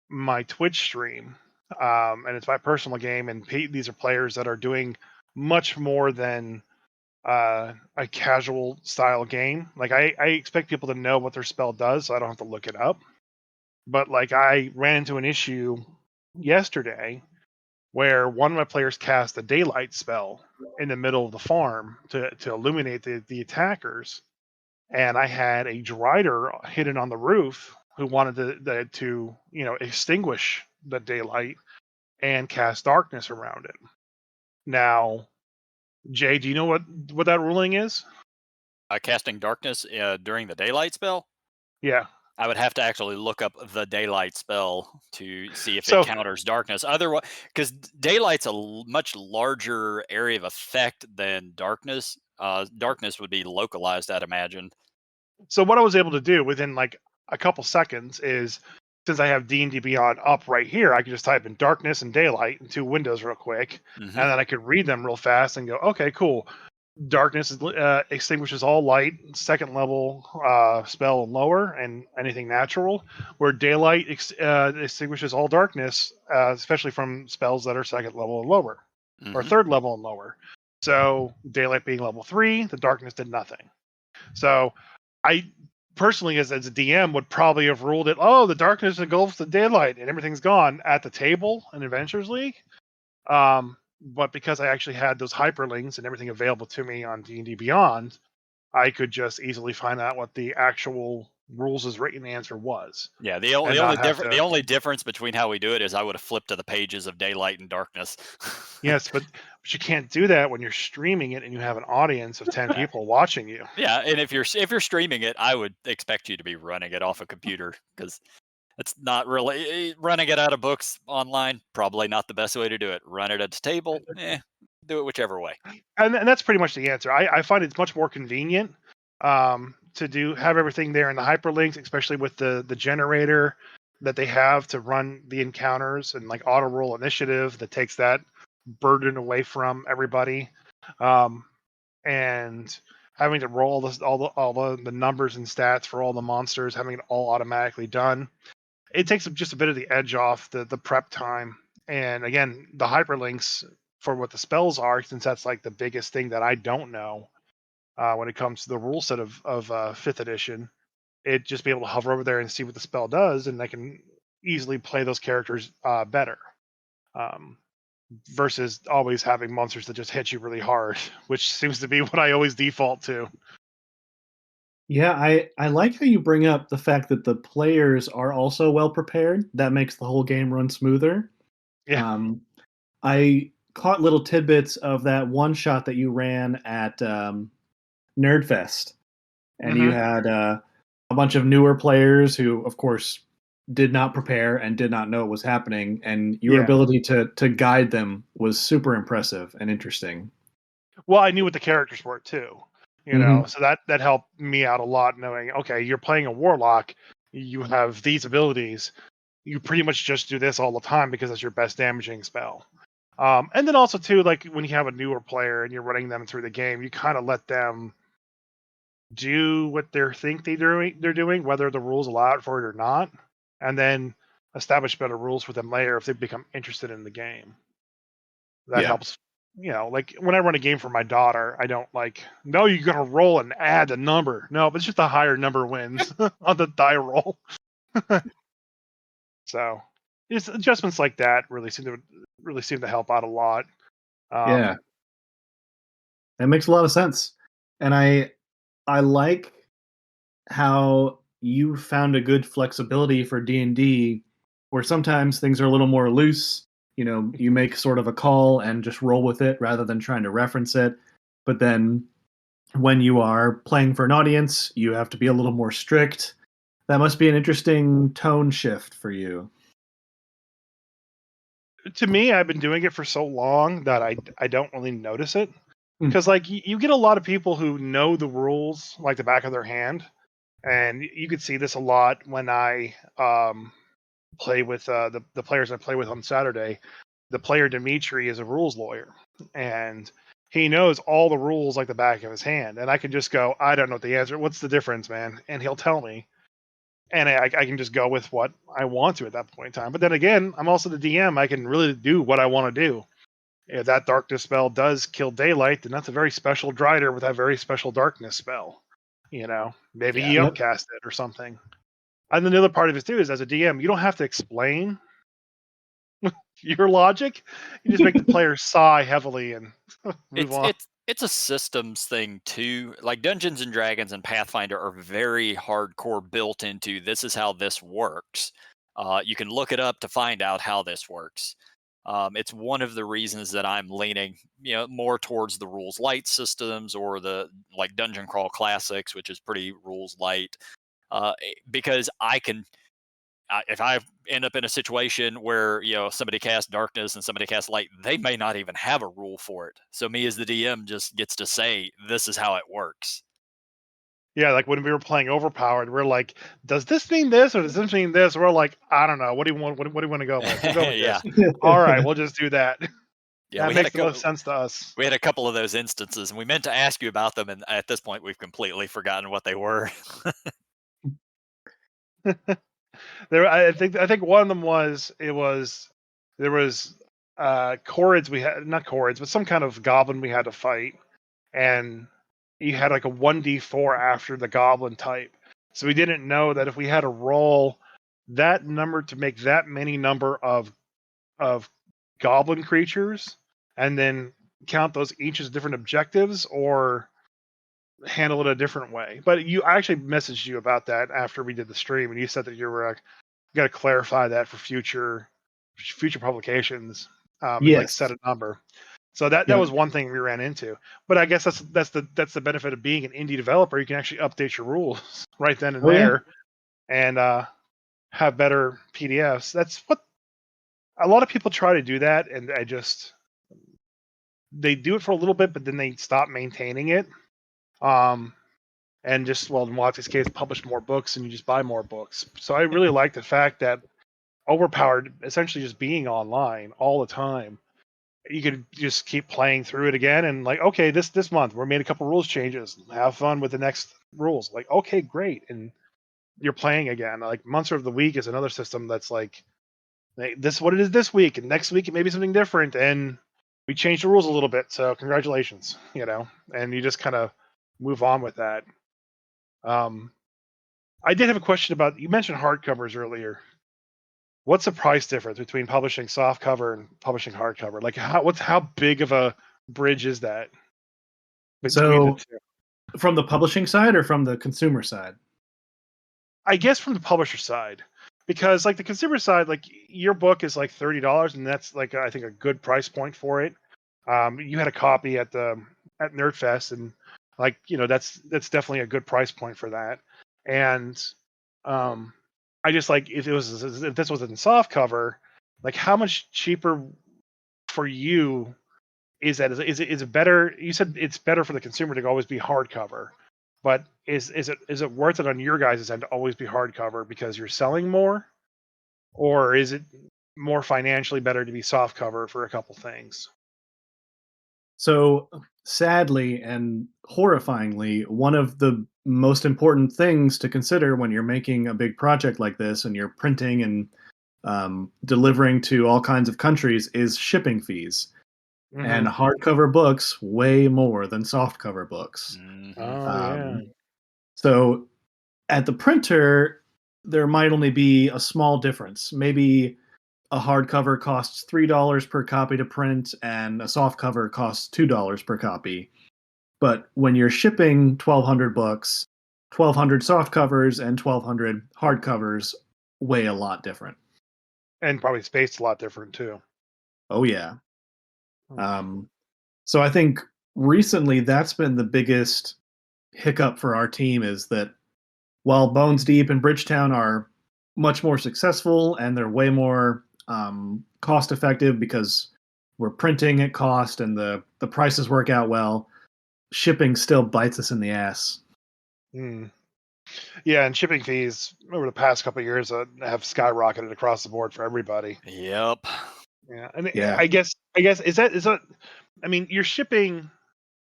my Twitch stream, and it's my personal game, and these are players that are doing much more than a casual style game. Like I expect people to know what their spell does, so I don't have to look it up. But like I ran into an issue yesterday where one of my players cast a daylight spell in the middle of the farm to illuminate the attackers, and I had a drider hidden on the roof who wanted to extinguish the daylight and cast darkness around it. Now, Jay, do you know what that ruling is? Casting darkness during the daylight spell? Yeah. I would have to actually look up the daylight spell to see if it So counters darkness. Otherwise, because daylight's a much larger area of effect than darkness. Darkness would be localized, I'd imagine. So what I was able to do within like a couple seconds is, since I have D&D Beyond up right here, I could just type in darkness and daylight in two windows real quick, Mm-hmm. and then I could read them real fast and go, okay, cool. Darkness extinguishes all light, second level spell and lower, and anything natural. Where daylight extinguishes all darkness, especially from spells that are second level and lower, or Mm-hmm. third level and lower. So daylight being level 3, the darkness did nothing. So I personally, as a DM, would probably have ruled it, oh, the darkness engulfs the daylight and everything's gone at the table in Adventures League. But because I actually had those hyperlinks and everything available to me on D&D Beyond, I could just easily find out what the actual rules as written answer was, Yeah, the and only not have difference to. the only difference between how we do it is I would have flipped to the pages of daylight and darkness. Yes, but you can't do that when you're streaming it and you have an audience of 10 people watching you. Yeah, and if you're streaming it, I would expect you to be running it off a computer because it's not really running it out of books online. Probably not the best way to do it. Run it at the table. Do it whichever way. And that's pretty much the answer. I find it's much more convenient to have everything there in the hyperlinks, especially with the generator that they have to run the encounters, and like auto roll initiative that takes that burden away from everybody, and having to roll all the numbers and stats for all the monsters, having it all automatically done. It takes just a bit of the edge off the prep time. And again, the hyperlinks for what the spells are, since that's like the biggest thing that I don't know when it comes to the rule set of fifth edition. It just be able to hover over there and see what the spell does, and I can easily play those characters better. Um, versus always having monsters that just hit you really hard, which seems to be what I always default to. yeah, I like how you bring up the fact that the players are also well prepared. That makes the whole game run smoother. Yeah. I caught little tidbits of that one shot that you ran at Nerdfest, and you Mm-hmm. had a bunch of newer players who, of course, did not prepare and did not know what was happening, and your Yeah. ability to guide them was super impressive and interesting. Well, I knew what the characters were too, Mhm. so that helped me out a lot, knowing, okay, you're playing a warlock, you have these abilities, you pretty much just do this all the time because it's your best damaging spell. And then also too, like when you have a newer player and you're running them through the game, you kind of let them do what they think they're doing, whether the rules allow it for it or not, and then establish better rules with them later if they become interested in the game. That Yeah. helps. Like when I run a game for my daughter, I don't like, no, you gotta roll and add a number. No, but it's just a higher number wins on the die roll. So it's adjustments like that really seem to help out a lot. Yeah. Um, That makes a lot of sense. And I like how you found a good flexibility for D&D where sometimes things are a little more loose. You make sort of a call and just roll with it rather than trying to reference it. But then when you are playing for an audience, you have to be a little more strict. That must be an interesting tone shift for you. to me, I've been doing it for so long that I don't really notice it. Hmm. Because like you get a lot of people who know the rules like the back of their hand, and you could see this a lot when I play with the players I play with on Saturday. The player Dimitri is a rules lawyer, and he knows all the rules like the back of his hand. And I can just go, I don't know the answer. What's the difference, man? And he'll tell me, and I can just go with what I want to at that point in time. But then again, I'm also the DM. I can really do what I want to do. If that darkness spell does kill daylight, then that's a very special Drider with that very special darkness spell. Maybe Yeah. he Yep. upcast it or something. And then the other part of it too is, as a DM, you don't have to explain your logic. You just make the player sigh heavily and move It's on. it's it's a systems thing too. Like Dungeons and Dragons and Pathfinder are very hardcore built into this is how this works. You can look it up to find out how this works. It's one of the reasons that I'm leaning, more towards the rules light systems or the like Dungeon Crawl Classics, which is pretty rules light. Because if I end up in a situation where somebody casts darkness and somebody casts light, they may not even have a rule for it. So me as the DM just gets to say this is how it works. Yeah, like when we were playing Overpowered, we're like, does this mean this or does this mean this? We're like, I don't know. What do you want? What do you want to go with? We'll go with Yeah, this. All right, we'll just do that. yeah. That makes the most sense to us. We had a couple of those instances, and we meant to ask you about them, and at this point, we've completely forgotten what they were. I think one of them was there was cords we had, not cords, but some kind of goblin we had to fight, and you had like a 1d4 after the goblin type. So we didn't know that if we had to roll that number to make that many number of goblin creatures and then count those each as different objectives or handle it a different way. But I actually messaged you about that after we did the stream, and you said that you were got to clarify that for future publications, and like Yes. set a number. So that Yep. was one thing we ran into. But I guess that's the benefit of being an indie developer. You can actually update your rules right then and Oh, yeah. there, and have better PDFs. That's what a lot of people try to do that, and they do it for a little bit, but then they stop maintaining it. And just, well, in Watsy's case, publish more books and you just buy more books. So I really like the fact that Overpowered essentially just being online all the time. You could just keep playing through it again and like, okay, this month we made a couple rules changes. Have fun with the next rules. Like, okay, great. And you're playing again. Like Monster of the Week is another system that's like, hey, this is what it is this week, and next week it may be something different. And we changed the rules a little bit. So congratulations, and you just kind of move on with that. I did have a question about, you mentioned hardcovers earlier. What's the price difference between publishing softcover and publishing hardcover? Like how big of a bridge is that between the So two? from the publishing side or from the consumer side? I guess from the publisher side, because like the consumer side, like your book is like $30, and that's like I think a good price point for it. You had a copy at Nerdfest, and like that's definitely a good price point for that. And um, I just like if this was in soft cover, like how much cheaper for you is that? Is it better? You said it's better for the consumer to always be hardcover, but is it worth it on your guys' end to always be hardcover because you're selling more, or is it more financially better to be soft cover for a couple things? So sadly and horrifyingly, one of the most important things to consider when you're making a big project like this and you're printing and delivering to all kinds of countries is shipping fees. And Mm-hmm. hardcover books way more than softcover books. Oh yeah. Um, so at the printer, there might only be a small difference. Maybe a hardcover costs $3 per copy to print, and a softcover costs $2 per copy. But when you're shipping 1,200 books, 1,200 softcovers and 1,200 hardcovers weigh a lot different. And probably spaced a lot different too. Oh yeah. Hmm. So I think recently that's been the biggest hiccup for our team is that while Bones Deep and BridgeTown are much more successful and they're way more cost effective because we're printing at cost and the prices work out well, shipping still bites us in the ass. Hmm. Yeah, and shipping fees over the past couple of years have skyrocketed across the board for everybody. Yep. Yeah, and Yeah. I guess is that I mean, you're shipping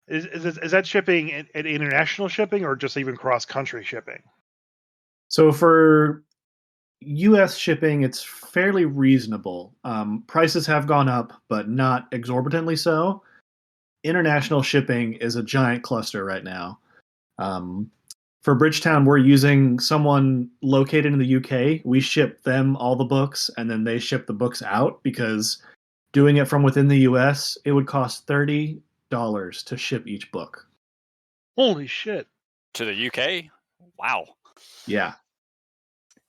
is that shipping at international shipping or just even cross country shipping? So for US shipping, it's fairly reasonable. Prices have gone up, but not exorbitantly so. International shipping is a giant cluster right now. For BridgeTown, we're using someone located in the UK. We ship them all the books, and then they ship the books out because doing it from within the US, it would cost $30 to ship each book. Holy shit! To the UK? Wow. Yeah,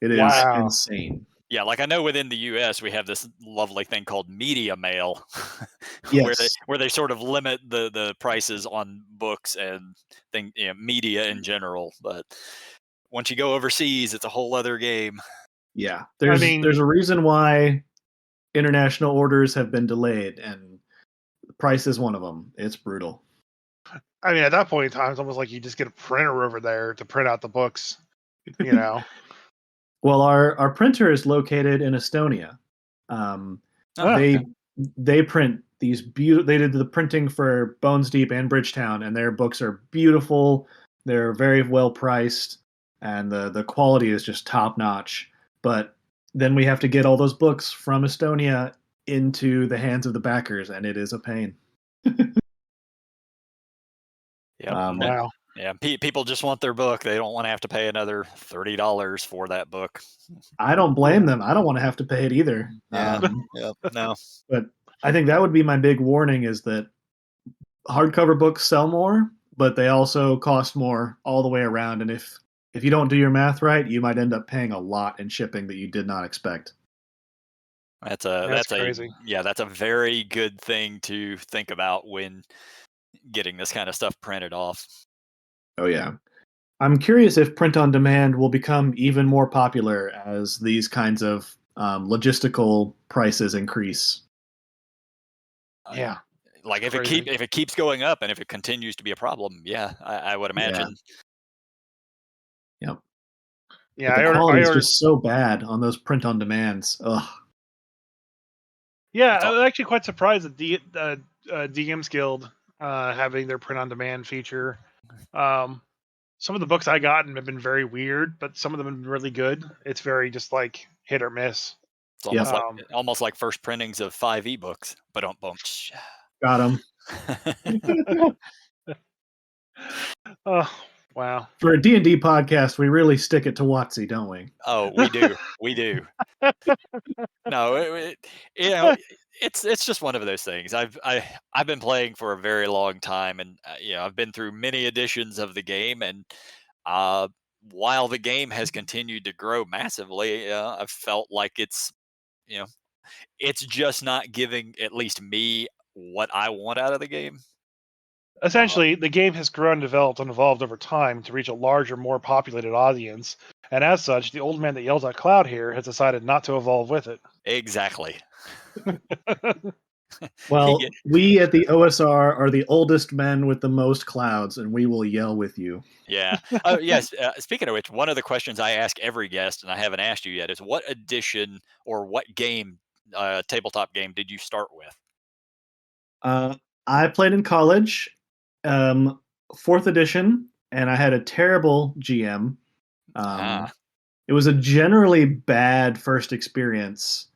it is Wow. insane. Yeah, like I know within the US we have this lovely thing called media mail Yes. where they sort of limit the prices on books and media in general, but once you go overseas it's a whole other game. Yeah. I There's mean, a reason why international orders have been delayed, and the price is one of them. It's brutal. at that point in time, it's almost like you just get a printer over there to print out the books. You know. Well, our printer is located in Estonia. Oh, They okay. they print these beautiful. They did the printing for Bones Deep and BridgeTown, and their books are beautiful. They're very well priced, and the quality is just top notch. But then we have to get all those books from Estonia into the hands of the backers, and it is a pain. Yep. Um, Wow. Yeah, people just want their book. They don't want to have to pay another $30 for that book. I don't blame them. I don't want to have to pay it either. Yeah. Yep. No. But I think that would be my big warning is that hardcover books sell more, but they also cost more all the way around. And if you don't do your math right, you might end up paying a lot in shipping that you did not expect. That's crazy. That's a very good thing to think about when getting this kind of stuff printed off. Oh yeah. I'm curious if print on demand will become even more popular as these kinds of logistical prices increase. Yeah. Like if Crazy. it keeps going up and if it continues to be a problem, yeah, I would Yeah. imagine. Yep. Yeah, But the I quality is ordered. just so bad on those print on demands. Ugh. Yeah, It's I all, was actually quite surprised that DM's Guild having their print on demand feature. Um, some of the books I gotten have been very weird, but some of them have been really good. It's very just like hit or miss. it's Yep. almost like first printings of 5 ebooks. But don't bunch. Got them. Oh, wow. For a D&D podcast, we really stick it to Watsy, don't we? Oh, we do. We do. No, it's just one of those things. I've been playing for a very long time, and I've been through many editions of the game, and uh, while the game has continued to grow massively, I've felt like you know it's just not giving at least me what I want out of the game. Uh, Essentially, the game has grown, developed, and evolved over time to reach a larger, more populated audience. And as such, the old man that yells at Cloud here has decided not to evolve with it. Exactly. Well, we at the OSR are the oldest men with the most clouds, and we will yell with you. Yeah. Oh, yes. Speaking of which, one of the questions I ask every guest, and I haven't asked you yet, is what edition or what game, tabletop game, did you start with? I played in college, 4th edition, and I had a terrible GM. It was a generally bad first experience,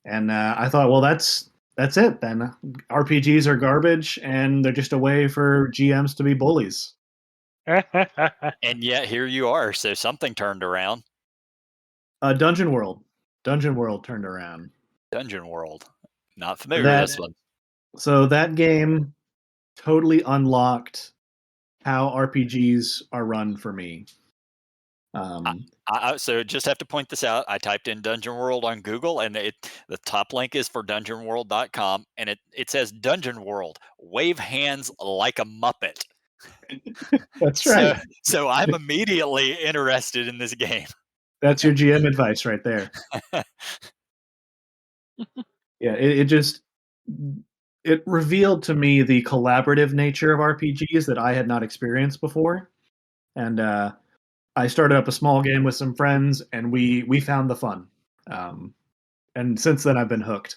and I thought, well, that's it then. RPGs are garbage, and they're just a way for GMs to be bullies. And yet here you are. So something turned around. Dungeon World turned around. Dungeon World. Not familiar with this one. So that game totally unlocked how RPGs are run for me. So just have to point this out. I typed in Dungeon World on Google, and the top link is for dungeonworld.com, and it says Dungeon World, wave hands like a Muppet. That's right. So I'm immediately interested in this game. That's your GM advice right there. Yeah, it revealed to me the collaborative nature of RPGs that I had not experienced before, and I started up a small game with some friends, and we found the fun, and since then I've been hooked.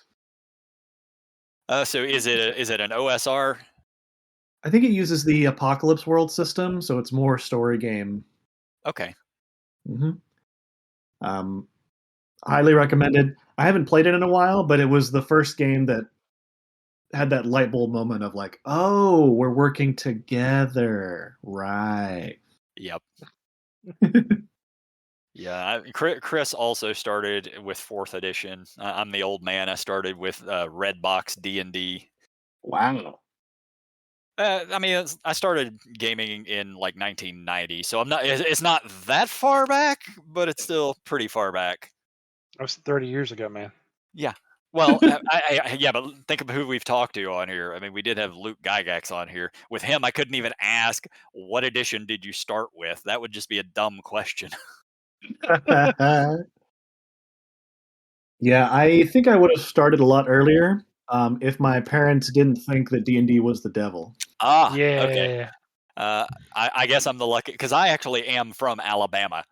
So is it an OSR? I think it uses the Apocalypse World system, so it's more story game. Okay. Highly recommended. I haven't played it in a while, but it was the first game that had that light bulb moment of like, oh, we're working together, right? Yep. Yeah, Chris also started with 4th edition. I'm the old man. I started with Redbox D&D. Wow. I mean, I started gaming in like 1990, so it's not that far back, but it's still pretty far back. That was 30 years ago, man. Yeah. Well, yeah, but think of who we've talked to on here. I mean, we did have Luke Gygax on here. With him, I couldn't even ask, what edition did you start with? That would just be a dumb question. Yeah, I think I would have started a lot earlier if my parents didn't think that D&D was the devil. Yeah. Okay. I guess I'm the lucky, because I actually am from Alabama.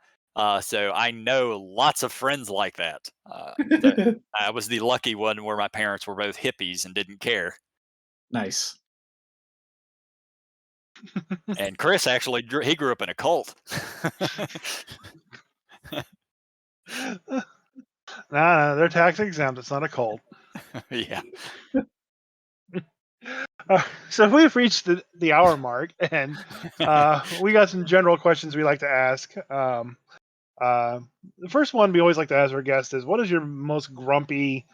So I know lots of friends like that. I was the lucky one where my parents were both hippies and didn't care. Nice. And Chris actually he grew up in a cult. Nah, they're tax exempt. It's not a cult. Yeah. So we've reached the hour mark, and we got some general questions we like to ask. The first one we always like to ask our guests is, what is your most grumpy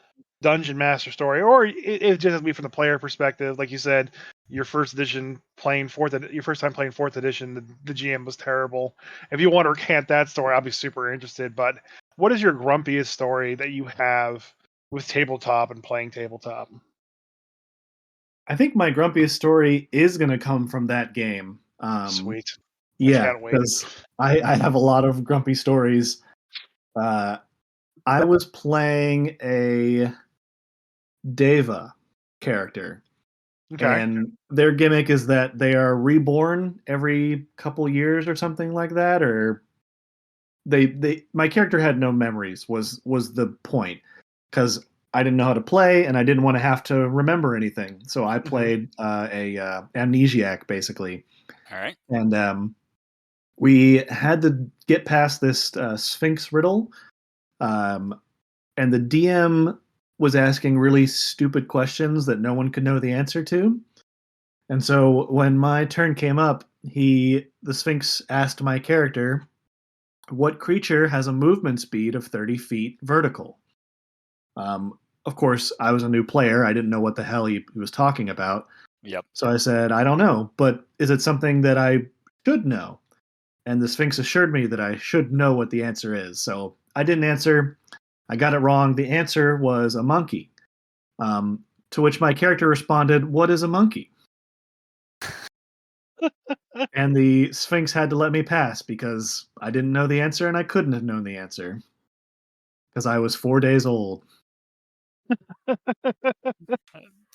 dungeon master story? Or it just has to be from the player perspective. Like you said, your first time playing 4th edition, the GM was terrible. If you want to recant that story, I'll be super interested. But what is your grumpiest story that you have with tabletop and playing tabletop? I think my grumpiest story is going to come from that game. Sweet. Yeah, because I have a lot of grumpy stories. I was playing a Deva character, and their gimmick is that they are reborn every couple years or something like that, or my character had no memories was the point, because I didn't know how to play and I didn't want to have to remember anything, so I played a amnesiac basically. All right. And we had to get past this Sphinx riddle, and the DM was asking really stupid questions that no one could know the answer to. And so when my turn came up, the Sphinx asked my character, what creature has a movement speed of 30 feet vertical? Of course, I was a new player. I didn't know what the hell he was talking about. Yep. So I said, I don't know, but is it something that I should know? And the Sphinx assured me that I should know what the answer is. So I didn't answer. I got it wrong. The answer was a monkey. To which my character responded, what is a monkey? And the Sphinx had to let me pass because I didn't know the answer and I couldn't have known the answer because I was 4 days old.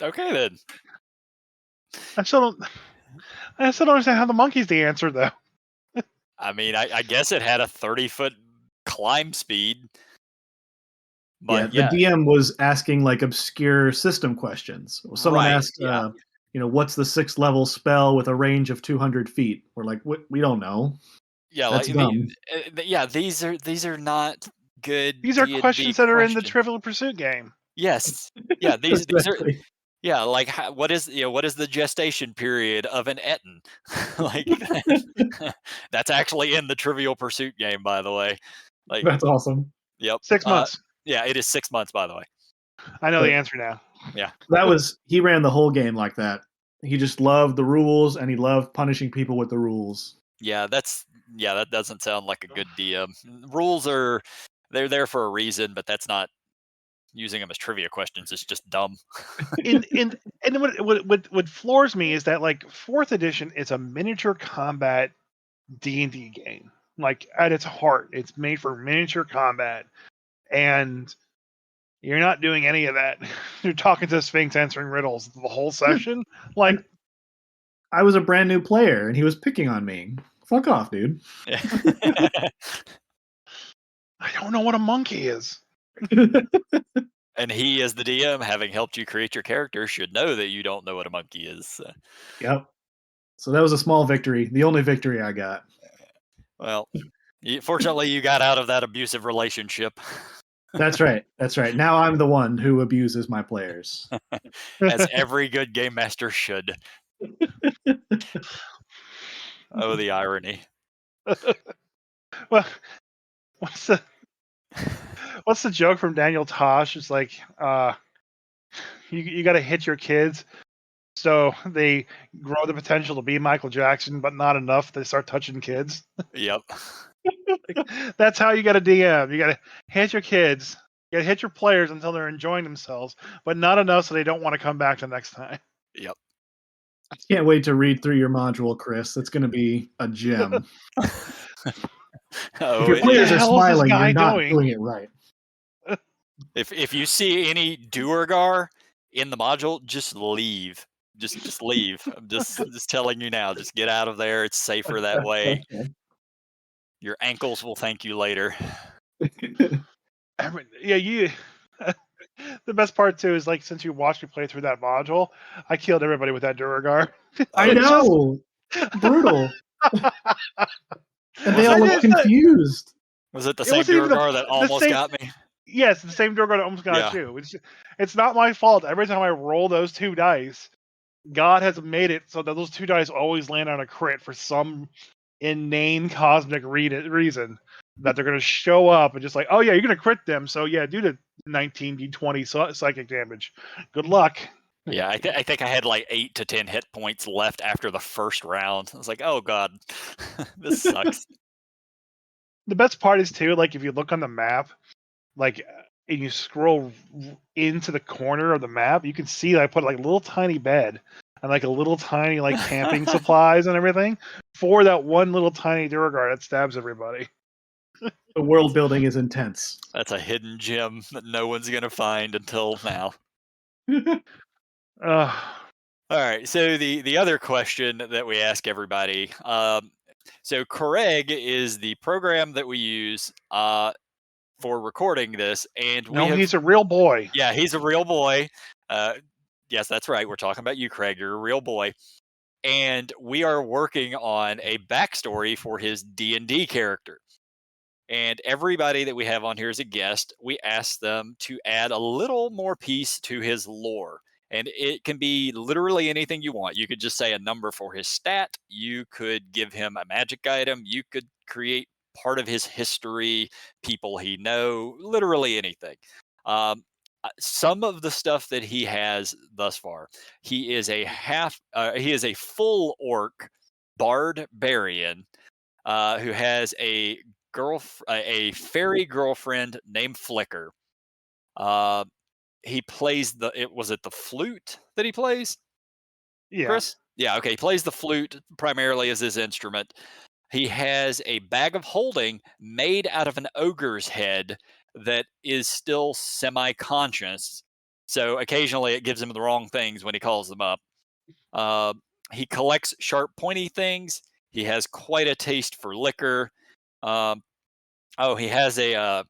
Okay then. I still don't understand how the monkey's the answer though. I mean, I guess it had a 30-foot climb speed. But The DM was asking like obscure system questions. Someone Right, asked, yeah. What's the 6th level spell with a range of 200 feet? We're like, we don't know. Yeah, That's like dumb. these are not good These are D&D questions that are in the questions. Trivial Pursuit game. Yes. Yeah, these are Exactly. yeah, like what is the gestation period of an Etten? Like that's actually in the Trivial Pursuit game, by the way. Like, That's awesome. yep. 6 months. Yeah, it is 6 months, by the way. I know But the answer now. Yeah. he ran the whole game like that. He just loved the rules and he loved punishing people with the rules. Yeah, that doesn't sound like a good DM. Rules they're there for a reason, but that's not using them as trivia questions. It's just dumb. And what floors me is that like 4th edition is a miniature combat D&D game. Like at its heart, it's made for miniature combat, and you're not doing any of that. You're talking to the Sphinx, answering riddles the whole session. Like, I was a brand new player and he was picking on me. Fuck off, dude. I don't know what a monkey is. And he, as the DM, having helped you create your character, should know that you don't know what a monkey is. Yep. So that was a small victory. The only victory I got. Well, fortunately, you got out of that abusive relationship. That's right. That's right. Now I'm the one who abuses my players. As every good game master should. Oh, the irony. Well, what's the joke from Daniel Tosh? It's like, you got to hit your kids so they grow the potential to be Michael Jackson, but not enough they start touching kids. Yep. That's how you got to DM. You got to hit your kids. You got to hit your players until they're enjoying themselves, but not enough so they don't want to come back the next time. Yep. I can't wait to read through your module, Chris. It's going to be a gem. Oh, if your players are hell is this smiling, guy you're not doing? doing it right. If you see any Duergar in the module, just leave. Just leave. I'm just telling you now. Just get out of there. It's safer that way. Your ankles will thank you later. Yeah, the best part too is like since you watched me play through that module, I killed everybody with that Duergar. I know. Brutal. And they all look confused. Was it the same Duergar that almost got me? Yes, the same Duergar that almost got you. It's not my fault. Every time I roll those 2 dice, God has made it so that those 2 dice always land on a crit for some inane cosmic reason. That they're going to show up and just like, oh yeah, you're going to crit them. So yeah, do the 19d20 psychic damage. Good luck. Yeah, I think I had like 8 to 10 hit points left after the first round. I was like, oh god, this sucks. The best part is too, like if you look on the map, like and you scroll into the corner of the map, you can see that I put like a little tiny bed and like a little tiny like camping supplies and everything for that one little tiny Duergar that stabs everybody. The world building is intense. That's a hidden gem that no one's gonna find until now. All right. So the other question that we ask everybody. So Craig is the program that we use for recording this, and he's a real boy. Yeah, he's a real boy. Yes, that's right. We're talking about you, Craig. You're a real boy. And we are working on a backstory for his D&D character. And everybody that we have on here as a guest, we ask them to add a little more piece to his lore. And it can be literally anything you want. You could just say a number for his stat. You could give him a magic item. You could create part of his history, people he know, literally anything. Some of the stuff that he has thus far, he is a full orc barbarian who has a fairy girlfriend named Flicker. He plays was it the flute that he plays? Yeah. Chris? Yeah, okay. He plays the flute primarily as his instrument. He has a bag of holding made out of an ogre's head that is still semi-conscious. So occasionally it gives him the wrong things when he calls them up. Uh, he collects sharp, pointy things. He has quite a taste for liquor. Um, he has a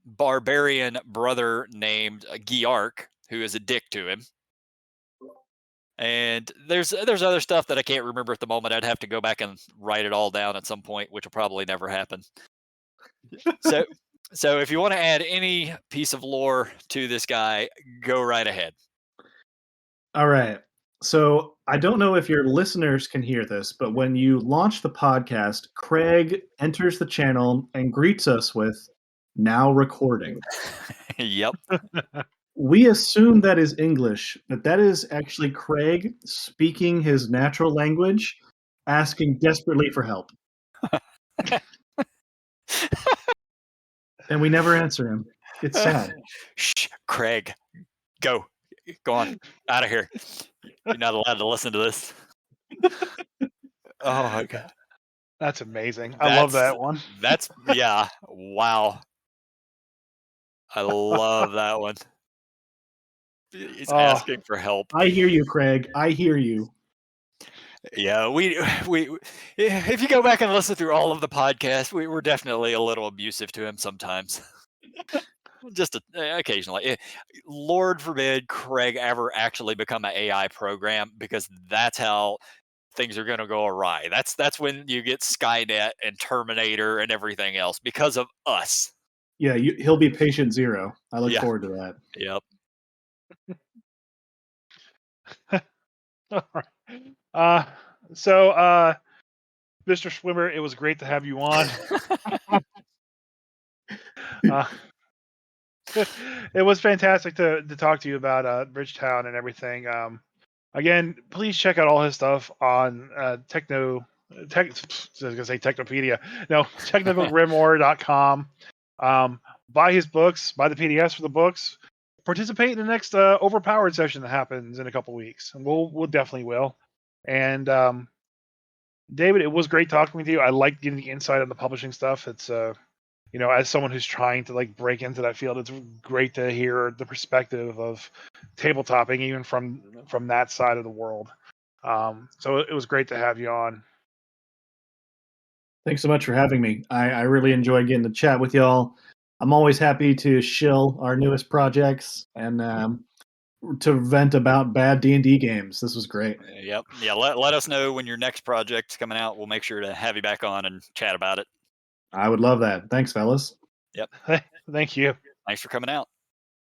barbarian brother named Giark, who is a dick to him. And there's other stuff that I can't remember at the moment. I'd have to go back and write it all down at some point, which will probably never happen. So so if you want to add any piece of lore to this guy, go right ahead. All right. So I don't know if your listeners can hear this, but when you launch the podcast, Craig enters the channel and greets us with "now recording." Yep. We assume that is English, but that is actually Craig speaking his natural language, asking desperately for help. And we never answer him. It's sad. Shh, Craig, go on out of here. You're not allowed to listen to this. Oh my god, That's amazing. I love that one. Yeah. Wow. I love that one. He's asking for help. I hear you, Craig. I hear you. Yeah, we if you go back and listen through all of the podcasts, we were definitely a little abusive to him sometimes. Just occasionally. Lord forbid Craig ever actually become an AI program, because that's how things are going to go awry. That's when you get Skynet and Terminator and everything else because of us. Yeah, he'll be patient zero. I look Yeah. forward to that. Yep. All right. So, Mr. Swimmer, it was great to have you on. It was fantastic to talk to you about BridgeTown and everything. Again, please check out all his stuff on I was gonna say Technopedia. No, technicalgrimoire.com. Buy his books, buy the PDFs for the books. Participate in the next Overpowered session that happens in a couple weeks, and we'll definitely will. And David, it was great talking with you. I like getting the insight on the publishing stuff. It's as someone who's trying to like break into that field, it's great to hear the perspective of tabletopping, even from that side of the world. So it was great to have you on. Thanks so much for having me. I really enjoyed getting to chat with y'all. I'm always happy to shill our newest projects and to vent about bad D&D games. This was great. Yep. Yeah. Let us know when your next project's coming out. We'll make sure to have you back on and chat about it. I would love that. Thanks, fellas. Yep. Thank you. Thanks for coming out.